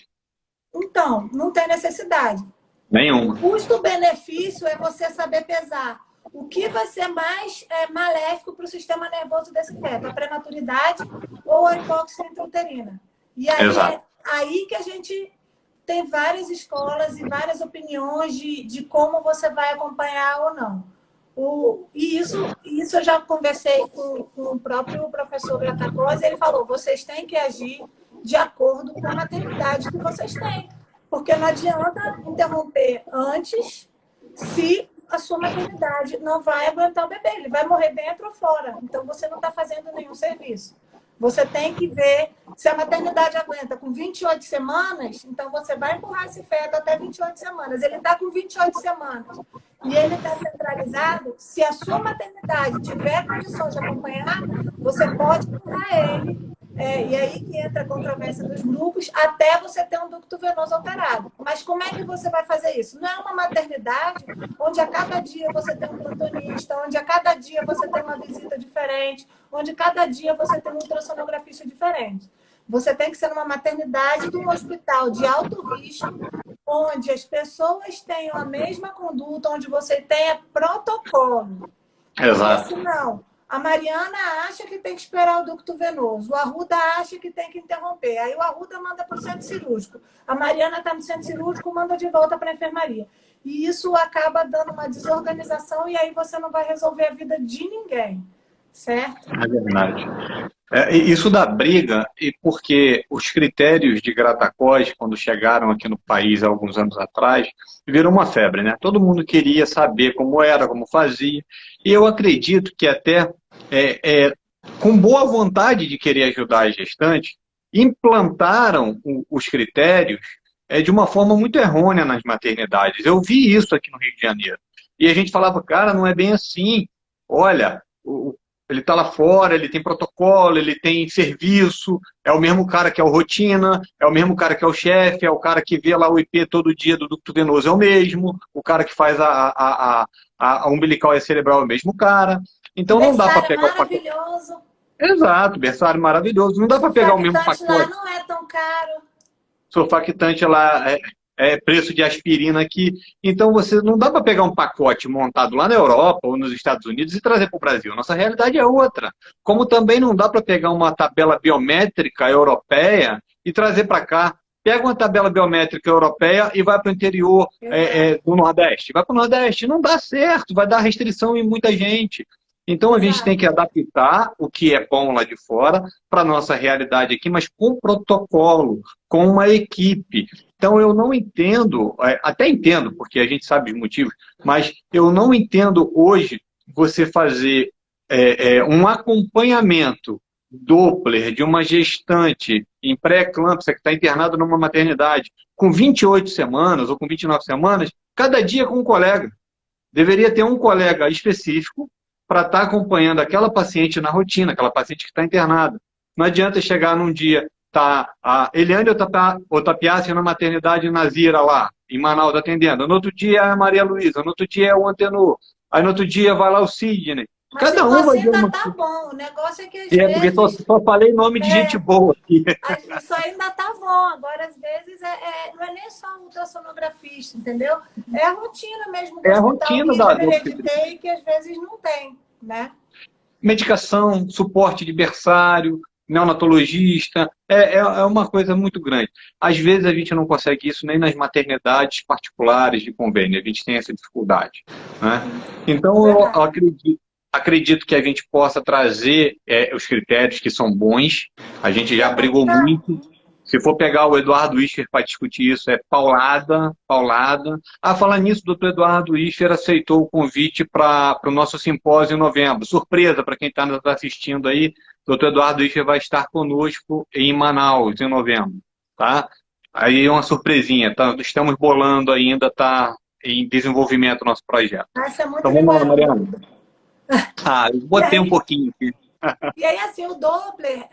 Então, não tem necessidade. Nenhuma. O custo-benefício é você saber pesar o que vai ser mais maléfico para o sistema nervoso desse feto, a prematuridade ou a hipóxia intrauterina. E aí Exato. aí que a gente tem várias escolas e várias opiniões de como você vai acompanhar ou não. E isso eu já conversei com o próprio professor Gratacosa, ele falou, vocês têm que agir de acordo com a maternidade que vocês têm. Porque não adianta interromper antes se a sua maternidade não vai aguentar o bebê. Ele vai morrer dentro ou fora. Então, você não está fazendo nenhum serviço. Você tem que ver se a maternidade aguenta com 28 semanas, então você vai empurrar esse feto até 28 semanas. Ele está com 28 semanas e ele está centralizado. Se a sua maternidade tiver condições de acompanhar, você pode empurrar ele. E aí que entra a controvérsia dos grupos, até você ter um ducto venoso alterado. Mas como é que você vai fazer isso? Não é uma maternidade onde a cada dia você tem um plantonista, onde a cada dia você tem uma visita diferente, onde cada dia você tem um ultrassonografista diferente. Você tem que ser numa maternidade de um hospital de alto risco, onde as pessoas tenham a mesma conduta, onde você tenha protocolo. Porque Exato. senão, a Mariana acha que tem que esperar o ducto venoso, o Arruda acha que tem que interromper, aí o Arruda manda para o centro cirúrgico, a Mariana está no centro cirúrgico, manda de volta para a enfermaria. E isso acaba dando uma desorganização e aí você não vai resolver a vida de ninguém, certo? É verdade. Isso dá briga, e porque os critérios de Grata-Cós, quando chegaram aqui no país há alguns anos atrás, virou uma febre, né? Todo mundo queria saber como era, como fazia. E eu acredito que até com boa vontade de querer ajudar as gestantes, implantaram os critérios de uma forma muito errônea nas maternidades. Eu vi isso aqui no Rio de Janeiro. E a gente falava, cara, não é bem assim. Olha, ele está lá fora, ele tem protocolo, ele tem serviço, é o mesmo cara que é o rotina, é o mesmo cara que é o chefe, é o cara que vê lá o IP todo dia do ducto venoso é o mesmo, o cara que faz a umbilical e cerebral é o mesmo cara. Então não dá para Berçário pegar o pacote. maravilhoso. Exato, berçário maravilhoso. Não dá para pegar o mesmo Surfactante lá pacote. não é tão caro. Surfactante lá preço de aspirina aqui. Então você não dá para pegar um pacote montado lá na Europa ou nos Estados Unidos e trazer para o Brasil. Nossa realidade é outra. Como também não dá para pegar uma tabela biométrica europeia e trazer para cá. Pega uma tabela biométrica europeia e vai para o interior do Nordeste. Vai para o Nordeste. Não dá certo, vai dar restrição em muita gente. Então a gente tem que adaptar o que é bom lá de fora para a nossa realidade aqui, mas com protocolo, com uma equipe. Então eu não entendo, até entendo, porque a gente sabe os motivos, mas eu não entendo hoje você fazer um acompanhamento Doppler de uma gestante em pré-eclâmpsia que está internada numa maternidade com 28 semanas ou com 29 semanas, cada dia com um colega. Deveria ter um colega específico para estar acompanhando aquela paciente na rotina, aquela paciente que está internada. Não adianta chegar num dia, tá a Eliane Otapiassi na maternidade Nazira lá, em Manaus, atendendo. No outro dia é a Maria Luísa, no outro dia é o Antenor. Aí no outro dia vai lá o Sidney. Mas Cada se um vai fosse ver ainda uma... tá bom. O negócio é que às porque vezes... só falei nome de gente boa aqui. Isso ainda tá bom. Agora, às vezes, não é nem só o ultrassonografista, entendeu? É a rotina mesmo do É a hospital rotina que da deveria de ter e que às vezes não tem, né? medicação, suporte de berçário, neonatologista, é uma coisa muito grande. Às vezes a gente não consegue isso nem nas maternidades particulares de convênio, a gente tem essa dificuldade. Né? Então eu acredito que a gente possa trazer os critérios que são bons, a gente já brigou muito. Se for pegar o Eduardo Ischer para discutir isso, é paulada, paulada. Falar nisso, o doutor Eduardo Ischer aceitou o convite para o nosso simpósio em novembro. Surpresa para quem está nos assistindo aí, o doutor Eduardo Ischer vai estar conosco em Manaus, em novembro. Tá? Aí uma surpresinha, tá? Estamos bolando ainda, está em desenvolvimento o nosso projeto. Isso é muito Então vamos lá, legal. Mariana. Eu botei um pouquinho aqui. E aí, assim, o Doppler...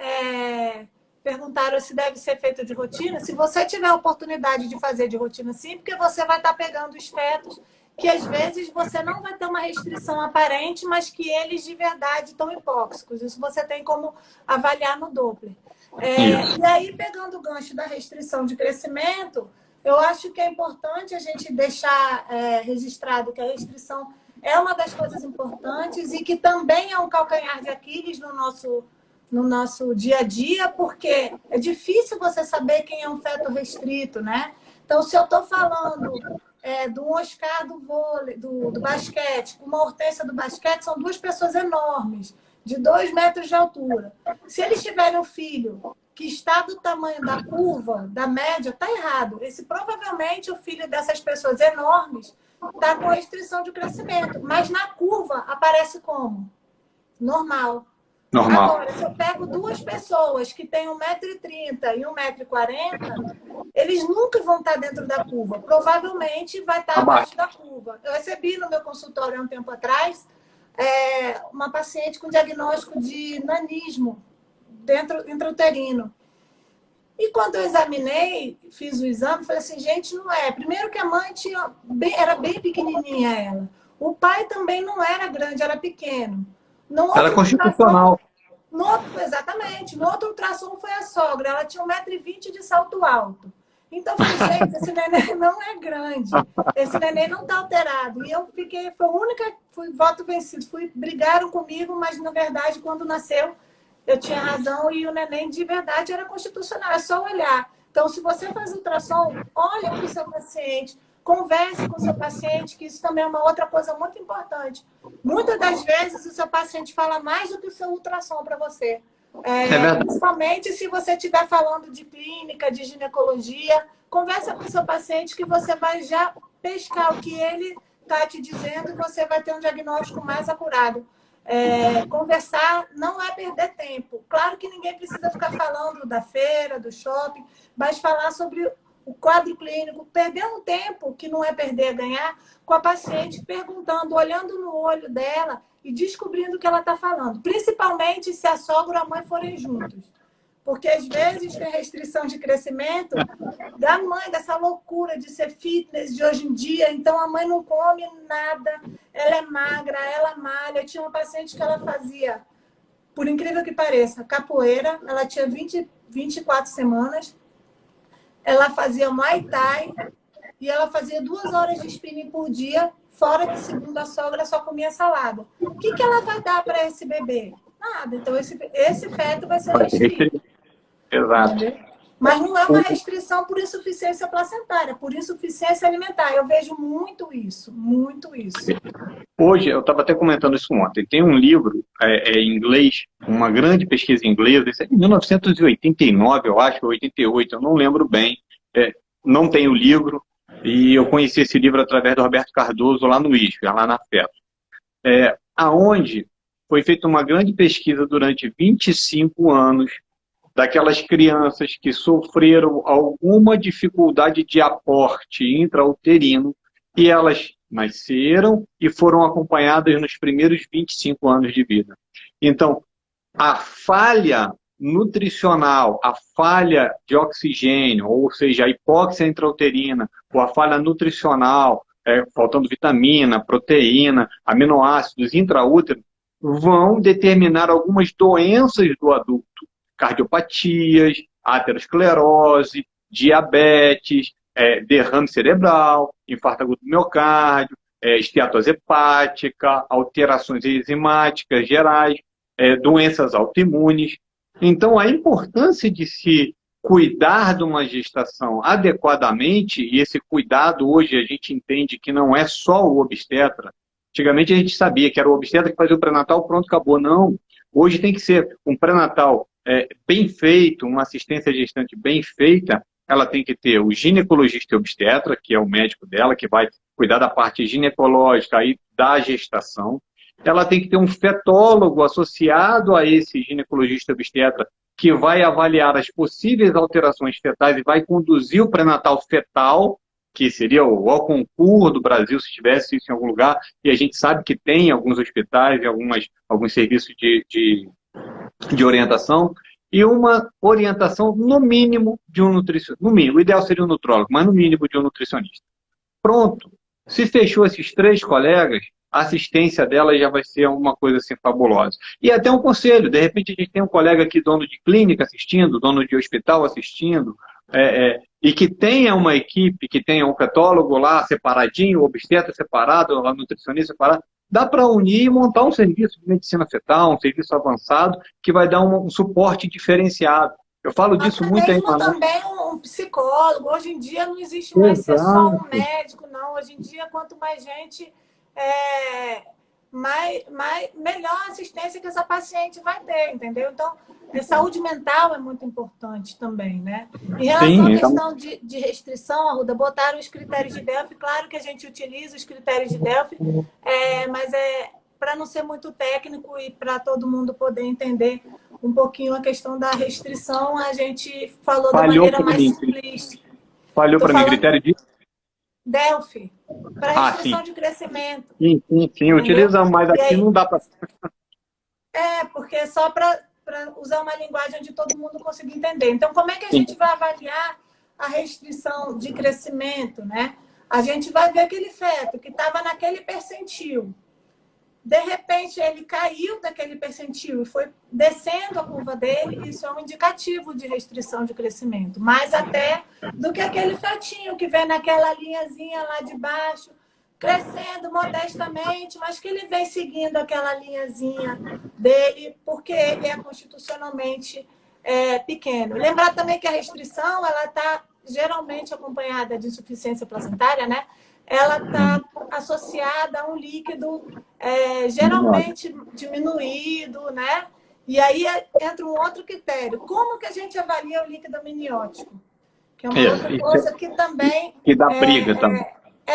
Perguntaram se deve ser feito de rotina. Se você tiver a oportunidade de fazer de rotina, sim, porque você vai estar pegando os fetos que às vezes você não vai ter uma restrição aparente, mas que eles de verdade estão hipóxicos. Isso você tem como avaliar no Doppler. E aí, pegando o gancho da restrição de crescimento, eu acho que é importante a gente deixar registrado que a restrição é uma das coisas importantes e que também é um calcanhar de Aquiles no nosso dia a dia, porque é difícil você saber quem é um feto restrito, né? Então, se eu estou falando do Oscar do vôlei, do basquete, uma Hortência do basquete, são duas pessoas enormes, de 2 metros de altura. Se eles tiverem um filho que está do tamanho da curva, da média, está errado. Provavelmente o filho dessas pessoas enormes está com restrição de crescimento, mas na curva aparece como? Normal. Agora, se eu pego duas pessoas que têm 1,30 m e 1,40 m, eles nunca vão estar dentro da curva. Provavelmente vai estar abaixo da curva. Eu recebi no meu consultório há um tempo atrás uma paciente com diagnóstico de nanismo intrauterino. E quando eu examinei, fiz o exame, falei assim, gente, não é. Primeiro que a mãe era bem pequenininha ela. O pai também não era grande, era pequeno. Era constitucional. Exatamente. No outro ultrassom foi a sogra. Ela tinha 1,20 m de salto alto. Então, eu falei, gente, esse neném não é grande. Esse neném não está alterado. E eu fiquei, foi a única, fui voto vencido. Brigaram comigo, mas, na verdade, quando nasceu, eu tinha razão e o neném, de verdade, era constitucional. É só olhar. Então, se você faz ultrassom, olha para o seu paciente, converse com o seu paciente, que isso também é uma outra coisa muito importante. Muitas das vezes, o seu paciente fala mais do que o seu ultrassom para você. É verdade. Principalmente se você estiver falando de clínica, de ginecologia, conversa com o seu paciente que você vai já pescar o que ele está te dizendo e você vai ter um diagnóstico mais acurado. Conversar não é perder tempo. Claro que ninguém precisa ficar falando da feira, do shopping, mas falar sobre o quadro clínico, perder um tempo, que não é perder, é ganhar, com a paciente, perguntando, olhando no olho dela e descobrindo o que ela está falando. Principalmente se a sogra e a mãe forem juntos. Porque, às vezes, tem restrição de crescimento da mãe, dessa loucura de ser fitness de hoje em dia. Então, a mãe não come nada, ela é magra, ela malha. Eu tinha uma paciente que ela fazia, por incrível que pareça, capoeira. Ela tinha 24 semanas. Ela fazia Muay Thai e ela fazia 2 horas de spinning por dia, fora que, segundo a sogra, só comia salada. O que ela vai dar para esse bebê? Nada. Então, esse feto vai ser restrito. Exato. Entendeu? Mas não é uma restrição por insuficiência placentária, por insuficiência alimentar. Eu vejo muito isso, muito isso. Hoje, eu estava até comentando isso ontem, tem um livro em inglês, uma grande pesquisa inglesa, isso é de 1989, eu acho, ou 88, eu não lembro bem, não tenho o livro, e eu conheci esse livro através do Roberto Cardoso lá no ISP, lá na FEP, aonde foi feita uma grande pesquisa durante 25 anos daquelas crianças que sofreram alguma dificuldade de aporte intrauterino e elas nasceram e foram acompanhadas nos primeiros 25 anos de vida. Então, a falha nutricional, a falha de oxigênio, ou seja, a hipóxia intrauterina, ou a falha nutricional, faltando vitamina, proteína, aminoácidos intraútero, vão determinar algumas doenças do adulto. Cardiopatias, aterosclerose, diabetes, derrame cerebral, infarto agudo do miocárdio, esteatose hepática, alterações enzimáticas gerais, doenças autoimunes. Então, a importância de se cuidar de uma gestação adequadamente, e esse cuidado hoje a gente entende que não é só o obstetra. Antigamente a gente sabia que era o obstetra que fazia o pré-natal, pronto, acabou. Não. Hoje tem que ser um pré-natal bem feito, uma assistência gestante bem feita. Ela tem que ter o ginecologista e obstetra, que é o médico dela, que vai cuidar da parte ginecológica e da gestação. Ela tem que ter um fetólogo associado a esse ginecologista e obstetra, que vai avaliar as possíveis alterações fetais e vai conduzir o pré-natal fetal, que seria o concurso do Brasil, se tivesse isso em algum lugar, e a gente sabe que tem em alguns hospitais e alguns serviços de orientação, e uma orientação, no mínimo, de um nutricionista. No mínimo, o ideal seria um nutrólogo, mas no mínimo de um nutricionista. Pronto. Se fechou esses 3 colegas, a assistência dela já vai ser uma coisa assim fabulosa. E até um conselho, de repente a gente tem um colega aqui, dono de clínica assistindo, dono de hospital assistindo, e que tenha uma equipe, que tenha um fetólogo lá separadinho, obstetra separado, lá nutricionista separado, dá para unir e montar um serviço de medicina fetal, um serviço avançado, que vai dar um suporte diferenciado. Eu falo disso muito aí. Também um psicólogo. Hoje em dia não existe mais ser só um médico, não. Hoje em dia, quanto mais gente, melhor assistência que essa paciente vai ter, entendeu? Então, a saúde mental é muito importante também, né? Em relação à questão de restrição, Arruda, botaram os critérios de Delphi. Claro que a gente utiliza os critérios de Delphi, mas para não ser muito técnico e para todo mundo poder entender um pouquinho a questão da restrição, a gente falou da maneira mais simplista. Falhou para mim, critério de Delphi, para restrição de crescimento. Sim, utiliza, mas aqui aí, não dá para... porque é só para usar uma linguagem onde todo mundo consiga entender. Então, como é que a gente vai avaliar a restrição de crescimento, né? A gente vai ver aquele feto que estava naquele percentil. de repente ele caiu daquele percentil e foi descendo a curva dele, isso é um indicativo de restrição de crescimento. Mais até do que aquele fetinho que vem naquela linhazinha lá de baixo, crescendo modestamente, mas que ele vem seguindo aquela linhazinha dele, porque ele é constitucionalmente pequeno. Lembrar também que a restrição, ela está geralmente acompanhada de insuficiência placentária, né? Ela está associada a um líquido geralmente diminuído, né? E aí entra um outro critério. Como que a gente avalia o líquido amniótico? Que é uma outra coisa que também... Que dá briga também.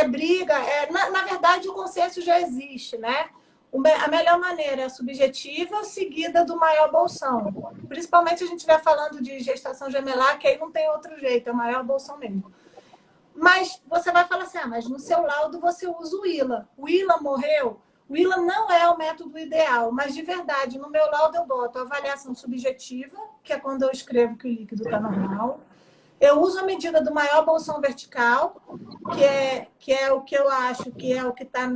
Briga. Na verdade, o consenso já existe, né? A melhor maneira é a subjetiva, seguida do maior bolsão. Principalmente se a gente estiver falando de gestação gemelar, que aí não tem outro jeito, é o maior bolsão mesmo. Mas você vai falar assim, mas no seu laudo você usa o ILA. O ILA morreu? O ILA não é o método ideal, mas de verdade, no meu laudo eu boto a avaliação subjetiva, que é quando eu escrevo que o líquido está normal. Eu uso a medida do maior bolsão vertical, que é o que eu acho que é o que está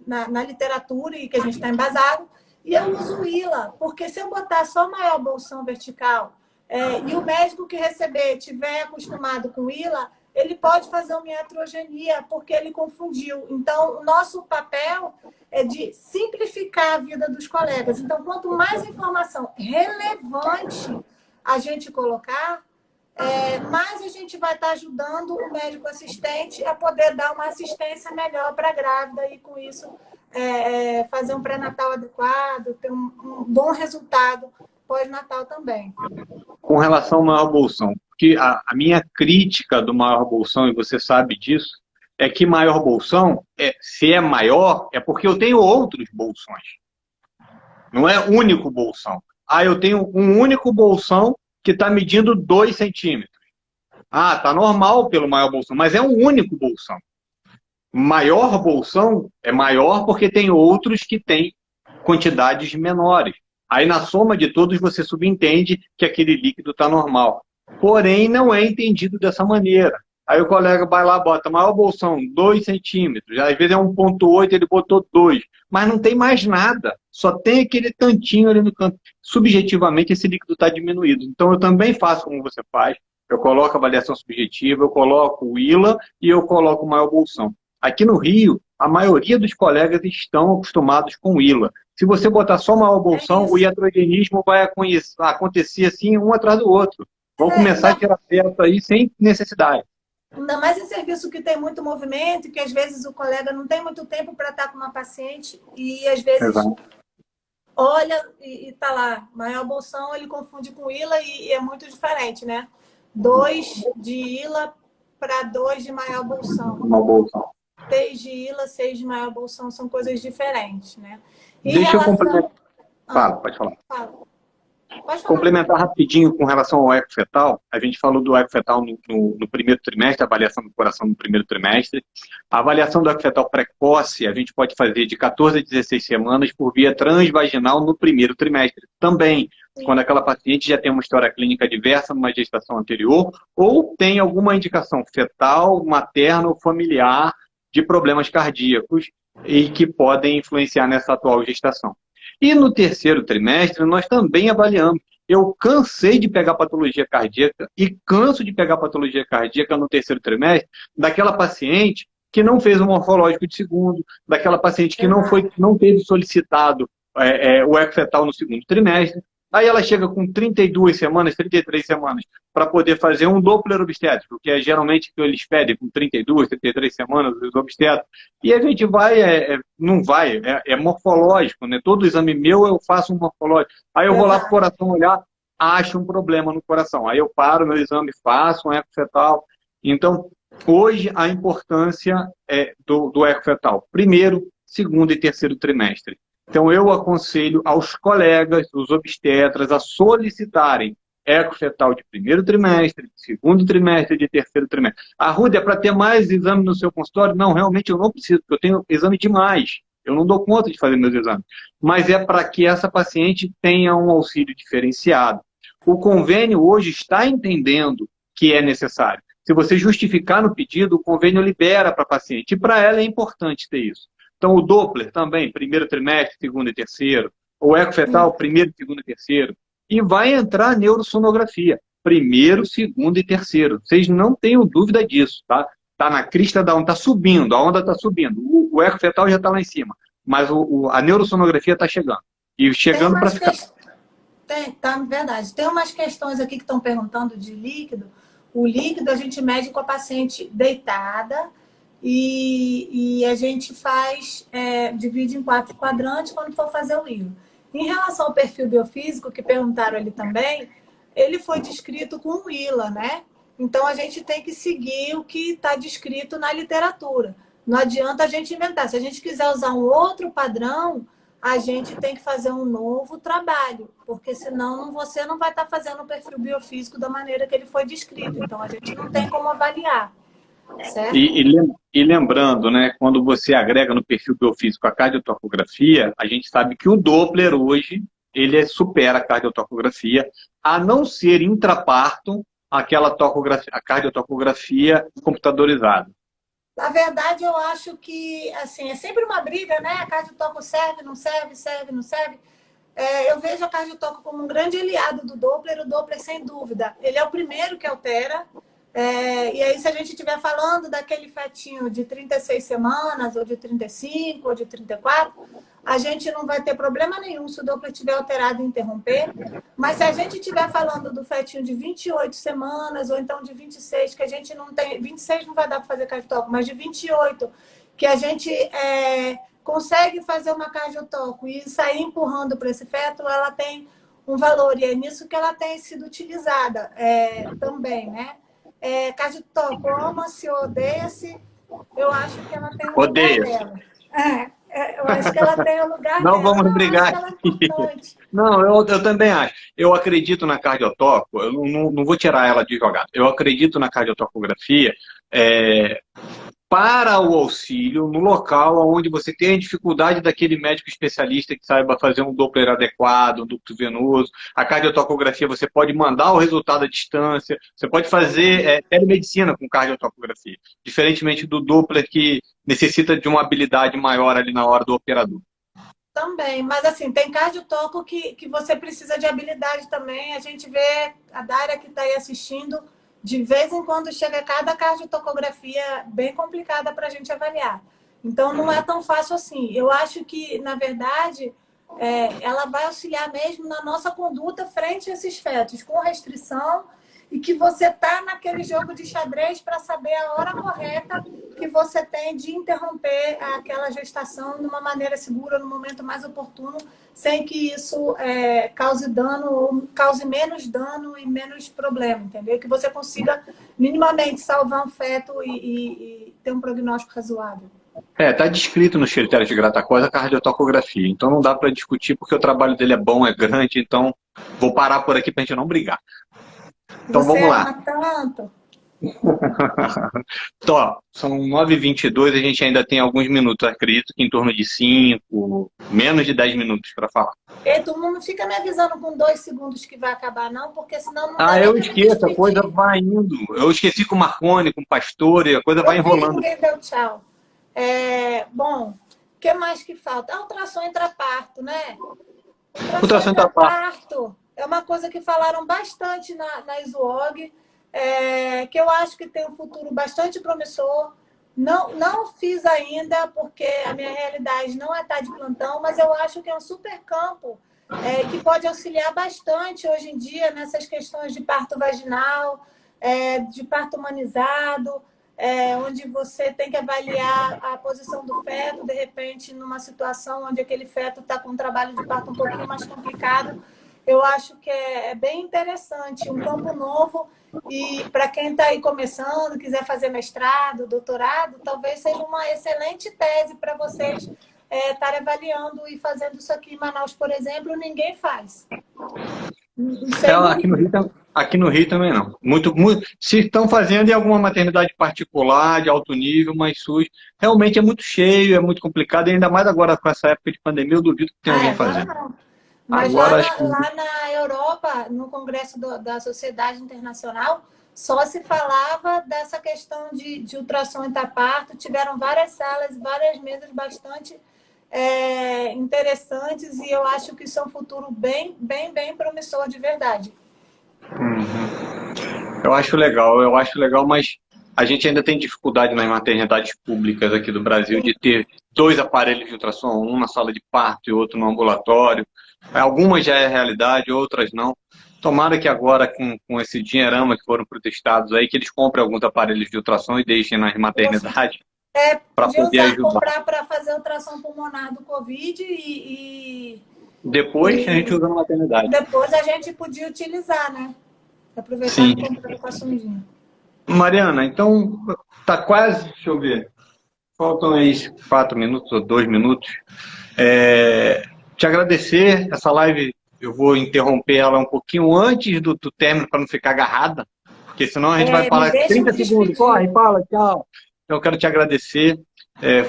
na literatura e que a gente está embasado. E eu uso o ILA, porque se eu botar só maior bolsão vertical e o médico que receber tiver acostumado com o ILA, ele pode fazer uma iatrogenia, porque ele confundiu. Então, o nosso papel é de simplificar a vida dos colegas. Então, quanto mais informação relevante a gente colocar, mais a gente vai estar ajudando o médico assistente a poder dar uma assistência melhor para a grávida e, com isso, fazer um pré-natal adequado, ter um bom resultado pós-natal também. Com relação ao maior bolsão, porque a minha crítica do maior bolsão, e você sabe disso, é que maior bolsão, se é maior, é porque eu tenho outros bolsões. Não é único bolsão. Eu tenho um único bolsão que está medindo 2 centímetros. Está normal pelo maior bolsão, mas é um único bolsão. Maior bolsão é maior porque tem outros que têm quantidades menores. Aí, na soma de todos, você subentende que aquele líquido está normal. Porém, não é entendido dessa maneira. Aí o colega vai lá, bota maior bolsão, 2 centímetros. Às vezes é 1,8, ele botou 2. Mas não tem mais nada. Só tem aquele tantinho ali no canto. Subjetivamente, esse líquido está diminuído. Então, eu também faço como você faz. Eu coloco a avaliação subjetiva, eu coloco o ILA e eu coloco o maior bolsão. Aqui no Rio, a maioria dos colegas estão acostumados com o ILA. Se você botar só maior bolsão, o iatrogenismo vai acontecer assim, um atrás do outro. Vão começar a tirar certo aí sem necessidade. Ainda mais em serviço que tem muito movimento, que às vezes o colega não tem muito tempo para estar com uma paciente e às vezes olha e está lá. Maior bolsão ele confunde com ILA e é muito diferente, né? 2 de ILA para 2 de maior bolsão. 6 de ILA, 6 de maior bolsão são coisas diferentes, né? Deixa eu complementar. Pode falar. Complementar rapidinho com relação ao eco fetal. A gente falou do eco fetal no primeiro trimestre, a avaliação do coração no primeiro trimestre. A avaliação do eco fetal precoce a gente pode fazer de 14 a 16 semanas por via transvaginal no primeiro trimestre também. Quando aquela paciente já tem uma história clínica diversa numa gestação anterior ou tem alguma indicação fetal, materna ou familiar de problemas cardíacos e que podem influenciar nessa atual gestação. E no terceiro trimestre, nós também avaliamos. Eu cansei de pegar patologia cardíaca e canso de pegar patologia cardíaca no terceiro trimestre daquela paciente que não fez o morfológico de segundo, daquela paciente que não teve solicitado o eco fetal no segundo trimestre. Aí ela chega com 32 semanas, 33 semanas, para poder fazer um Doppler obstétrico, que é geralmente que eles pedem com 32, 33 semanas, os obstétricos. E a gente não vai, é morfológico, né? Todo exame meu eu faço um morfológico. Aí eu vou lá para o coração olhar, acho um problema no coração. Aí eu paro meu exame, faço um eco fetal. Então, hoje a importância do eco fetal. Primeiro, segundo e terceiro trimestre. Então, eu aconselho aos colegas, os obstetras, a solicitarem eco fetal de primeiro trimestre, de segundo trimestre, de terceiro trimestre. Ruda, é para ter mais exame no seu consultório? Não, realmente eu não preciso, porque eu tenho exame demais. Eu não dou conta de fazer meus exames. Mas é para que essa paciente tenha um auxílio diferenciado. O convênio hoje está entendendo que é necessário. Se você justificar no pedido, o convênio libera para a paciente. E para ela é importante ter isso. Então, o Doppler também, primeiro trimestre, segundo e terceiro. O ecofetal, primeiro, segundo e terceiro. E vai entrar a neurosonografia, primeiro, segundo e terceiro. Vocês não tenham dúvida disso, tá? Está na crista da onda, está subindo, a onda está subindo. O ecofetal já está lá em cima, mas a neurosonografia está chegando. E Tem chegando para umas ficar. tá, verdade. Tem umas questões aqui que estão perguntando de líquido. O líquido a gente mede com a paciente deitada e a gente faz, divide em 4 quadrantes quando for fazer o ILO. Em relação ao perfil biofísico, que perguntaram ali também, ele foi descrito com o ILA, né? Então a gente tem que seguir o que está descrito na literatura. Não adianta a gente inventar. Se a gente quiser usar um outro padrão, a gente tem que fazer um novo trabalho, porque senão você não vai estar fazendo o perfil biofísico da maneira que ele foi descrito. Então, a gente não tem como avaliar, certo? E lembrando, né, quando você agrega no perfil biofísico a cardiotocografia, a gente sabe que o Doppler hoje, ele supera a cardiotocografia, a não ser intraparto, aquela a cardiotocografia computadorizada. Na verdade, eu acho que assim, é sempre uma briga, né? A cardiotoco serve, não serve, serve, não serve. Eu vejo a cardiotoco como um grande aliado do Doppler. O Doppler, sem dúvida, ele é o primeiro que altera. E aí, se a gente estiver falando daquele fetinho de 36 semanas, ou de 35, ou de 34, a gente não vai ter problema nenhum se o Doppler estiver alterado e interromper. Mas se a gente estiver falando do fetinho de 28 semanas, ou então de 26, que a gente não tem... 26 não vai dar para fazer cardiotoco, mas de 28, que a gente consegue fazer uma cardiotoco e sair empurrando para esse feto, ela tem um valor. E é nisso que ela tem sido utilizada também, né? Cardiotoco, ama-se ou odeia-se, eu acho que ela tem o lugar Odeia-se. dela. Eu acho que ela tem o lugar Não dela. vamos Não, eu acho brigar que ela é aqui. importante. Não, eu também acho. Eu acredito na cardiotoco, eu não vou tirar ela de jogada. Eu acredito na cardiotocografia para o auxílio no local onde você tem a dificuldade daquele médico especialista que saiba fazer um Doppler adequado, um ducto venoso. A cardiotocografia você pode mandar o resultado à distância, você pode fazer telemedicina com cardiotocografia, diferentemente do Doppler que necessita de uma habilidade maior ali na hora do operador. Também, mas assim, tem cardiotoco que você precisa de habilidade também. A gente vê a Dária que está aí assistindo, de vez em quando chega cada cardiotocografia bem complicada para a gente avaliar. Então, não é tão fácil assim. Eu acho que, na verdade, ela vai auxiliar mesmo na nossa conduta frente a esses fetos, com restrição, e que você está naquele jogo de xadrez para saber a hora correta que você tem de interromper aquela gestação de uma maneira segura, no momento mais oportuno, sem que isso cause dano ou cause menos dano e menos problema, entendeu? Que você consiga minimamente salvar um feto e ter um prognóstico razoável. Está descrito nos critérios de Gratacosa a cardiotocografia, então não dá para discutir porque o trabalho dele é bom, é grande, então vou parar por aqui para a gente não brigar. Então Você vamos lá. ama tanto? Então, são 9h22, a gente ainda tem alguns minutos, acredito que em torno de 5, menos de 10 minutos para falar. E tu não fica me avisando com 2 segundos que vai acabar, não, porque senão não dá nem Eu pra me esqueço, a despedir. coisa vai indo. Eu esqueci com o Marconi, com o Pastore, a coisa vai Eu vi que enrolando. ninguém deu tchau. Bom, o que mais que falta? A ultrassom intraparto, né? Ultrassom intraparto. Intraparto é uma coisa que falaram bastante na ISUOG, que eu acho que tem um futuro bastante promissor. Não fiz ainda, porque a minha realidade não é estar de plantão, mas eu acho que é um super campo que pode auxiliar bastante hoje em dia nessas questões de parto vaginal, de parto humanizado, onde você tem que avaliar a posição do feto, de repente, numa situação onde aquele feto está com um trabalho de parto um pouquinho mais complicado. Eu acho que é bem interessante, um campo novo, e para quem está aí começando, quiser fazer mestrado, doutorado, talvez seja uma excelente tese para vocês estarem avaliando e fazendo isso aqui em Manaus, por exemplo, ninguém faz. Aqui no Rio também não. Se estão fazendo em alguma maternidade particular, de alto nível, mais SUS, realmente é muito cheio, é muito complicado, e ainda mais agora com essa época de pandemia, eu duvido que tenha alguém fazendo. Não. Mas agora, lá na Europa, no Congresso da Sociedade Internacional, só se falava dessa questão de ultrassom intraparto. Tiveram várias salas, várias mesas bastante interessantes e eu acho que isso é um futuro bem promissor de verdade. Eu acho legal, mas a gente ainda tem dificuldade nas maternidades públicas aqui do Brasil de ter dois aparelhos de ultrassom, um na sala de parto e outro no ambulatório. Algumas já é realidade, outras não. Tomara que agora, com esse dinheirama que foram protestados aí, que eles comprem alguns aparelhos de ultrassom e deixem nas maternidades para Podia poder usar, ajudar. comprar para fazer ultrassom pulmonar do Covid Depois a gente usa na maternidade. depois a gente podia utilizar, né? Aproveitar Sim. e comprar com a sondinha. Mariana, então tá quase, deixa eu ver, faltam aí 4 minutos ou 2 minutos. Te agradecer, essa live eu vou interromper ela um pouquinho antes do término para não ficar agarrada, porque senão a gente vai Me falar deixa 30 me segundos, despedir. corre, fala, tchau. Então eu quero te agradecer, é,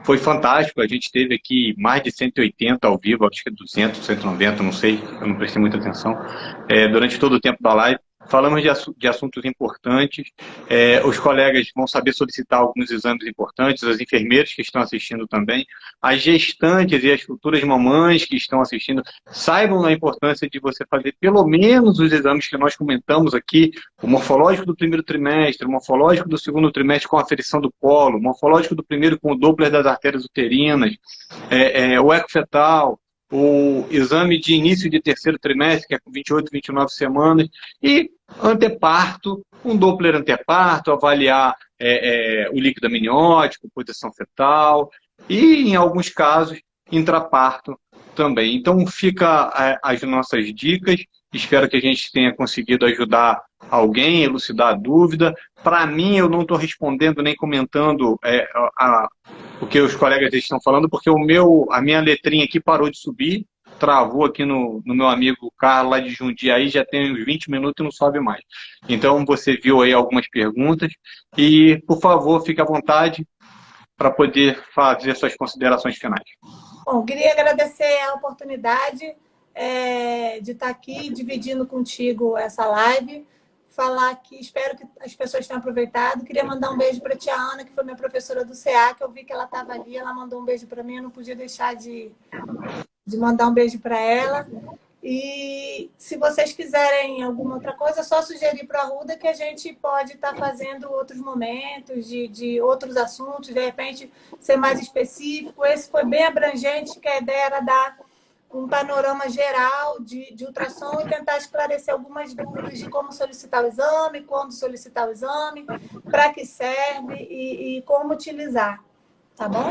foi fantástico, a gente teve aqui mais de 180 ao vivo, acho que 200, 190, não sei, eu não prestei muita atenção, durante todo o tempo da live. Falamos de assuntos importantes, os colegas vão saber solicitar alguns exames importantes, as enfermeiras que estão assistindo também, as gestantes e as futuras mamães que estão assistindo, saibam da importância de você fazer pelo menos os exames que nós comentamos aqui, o morfológico do primeiro trimestre, o morfológico do segundo trimestre com a aferição do colo, o morfológico do primeiro com o Doppler das artérias uterinas, o eco fetal, o exame de início de terceiro trimestre, que é com 28, 29 semanas, e anteparto, um Doppler anteparto, avaliar o líquido amniótico, posição fetal, e em alguns casos, intraparto também. Então fica as nossas dicas, espero que a gente tenha conseguido ajudar alguém, elucidar a dúvida. Para mim, eu não estou respondendo nem comentando o que os colegas estão falando, porque a minha letrinha aqui parou de subir, travou aqui no meu amigo Carlos lá de Jundiaí, já tem uns 20 minutos e não sobe mais. Então, você viu aí algumas perguntas e, por favor, fique à vontade para poder fazer suas considerações finais. Bom, queria agradecer a oportunidade de estar aqui dividindo contigo essa live, falar que espero que as pessoas tenham aproveitado. Queria mandar um beijo para a tia Ana, que foi minha professora do CA, que eu vi que ela estava ali, ela mandou um beijo para mim, eu não podia deixar de mandar um beijo para ela. E se vocês quiserem alguma outra coisa, é só sugerir para a Ruda que a gente pode estar fazendo outros momentos de outros assuntos, de repente ser mais específico. Esse foi bem abrangente, que a ideia era dar um panorama geral de ultrassom e tentar esclarecer algumas dúvidas de como solicitar o exame, quando solicitar o exame, para que serve e como utilizar. Tá bom?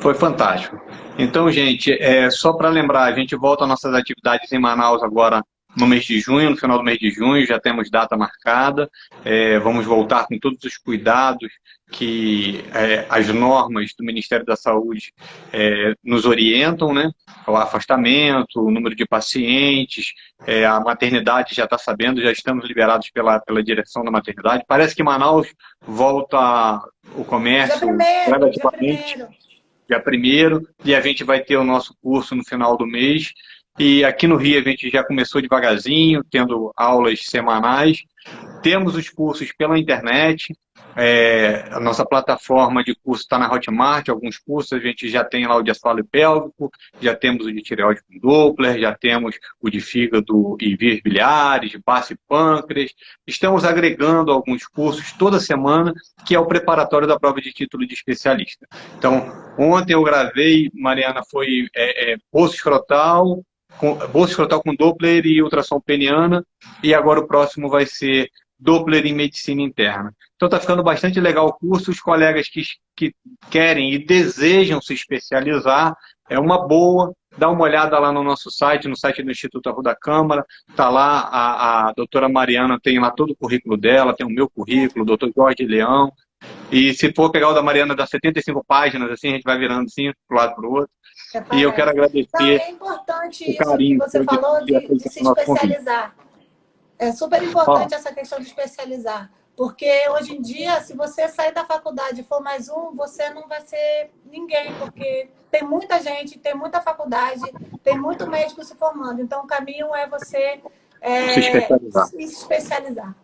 Foi fantástico. Então, gente, só para lembrar, a gente volta às nossas atividades em Manaus agora no mês de junho, no final do mês de junho, já temos data marcada. Vamos voltar com todos os cuidados que as normas do Ministério da Saúde nos orientam, né? O afastamento, o número de pacientes, a maternidade já está sabendo, já estamos liberados pela direção da maternidade. Parece que Manaus volta o comércio gradativamente. Dia 1º, e a gente vai ter o nosso curso no final do mês. E aqui no Rio a gente já começou devagarzinho, tendo aulas semanais. Temos os cursos pela internet, a nossa plataforma de curso está na Hotmart, alguns cursos a gente já tem lá o de assoalho pélvico, já temos o de tireoide com Doppler, já temos o de fígado e vias biliares, de baço e pâncreas. Estamos agregando alguns cursos toda semana, que é o preparatório da prova de título de especialista. Então, ontem eu gravei, Mariana, foi bolsa escrotal com Doppler e ultrassom peniana, e agora o próximo vai ser Doppler em medicina interna. Então está ficando bastante legal o curso, os colegas que querem e desejam se especializar, é uma boa, dá uma olhada lá no nosso site, no site do Instituto Arruda Câmara, está lá, a doutora Mariana tem lá todo o currículo dela, tem o meu currículo, o doutor Jorge Leão, e se for pegar o da Mariana, dá 75 páginas, assim, a gente vai virando assim, para um lado para o outro. E eu quero agradecer é importante o isso carinho que você falou de se especializar. É super importante essa questão de especializar. Porque hoje em dia, se você sair da faculdade e for mais um, você não vai ser ninguém, porque tem muita gente, tem muita faculdade, tem muito médico se formando. Então, o caminho é você se especializar.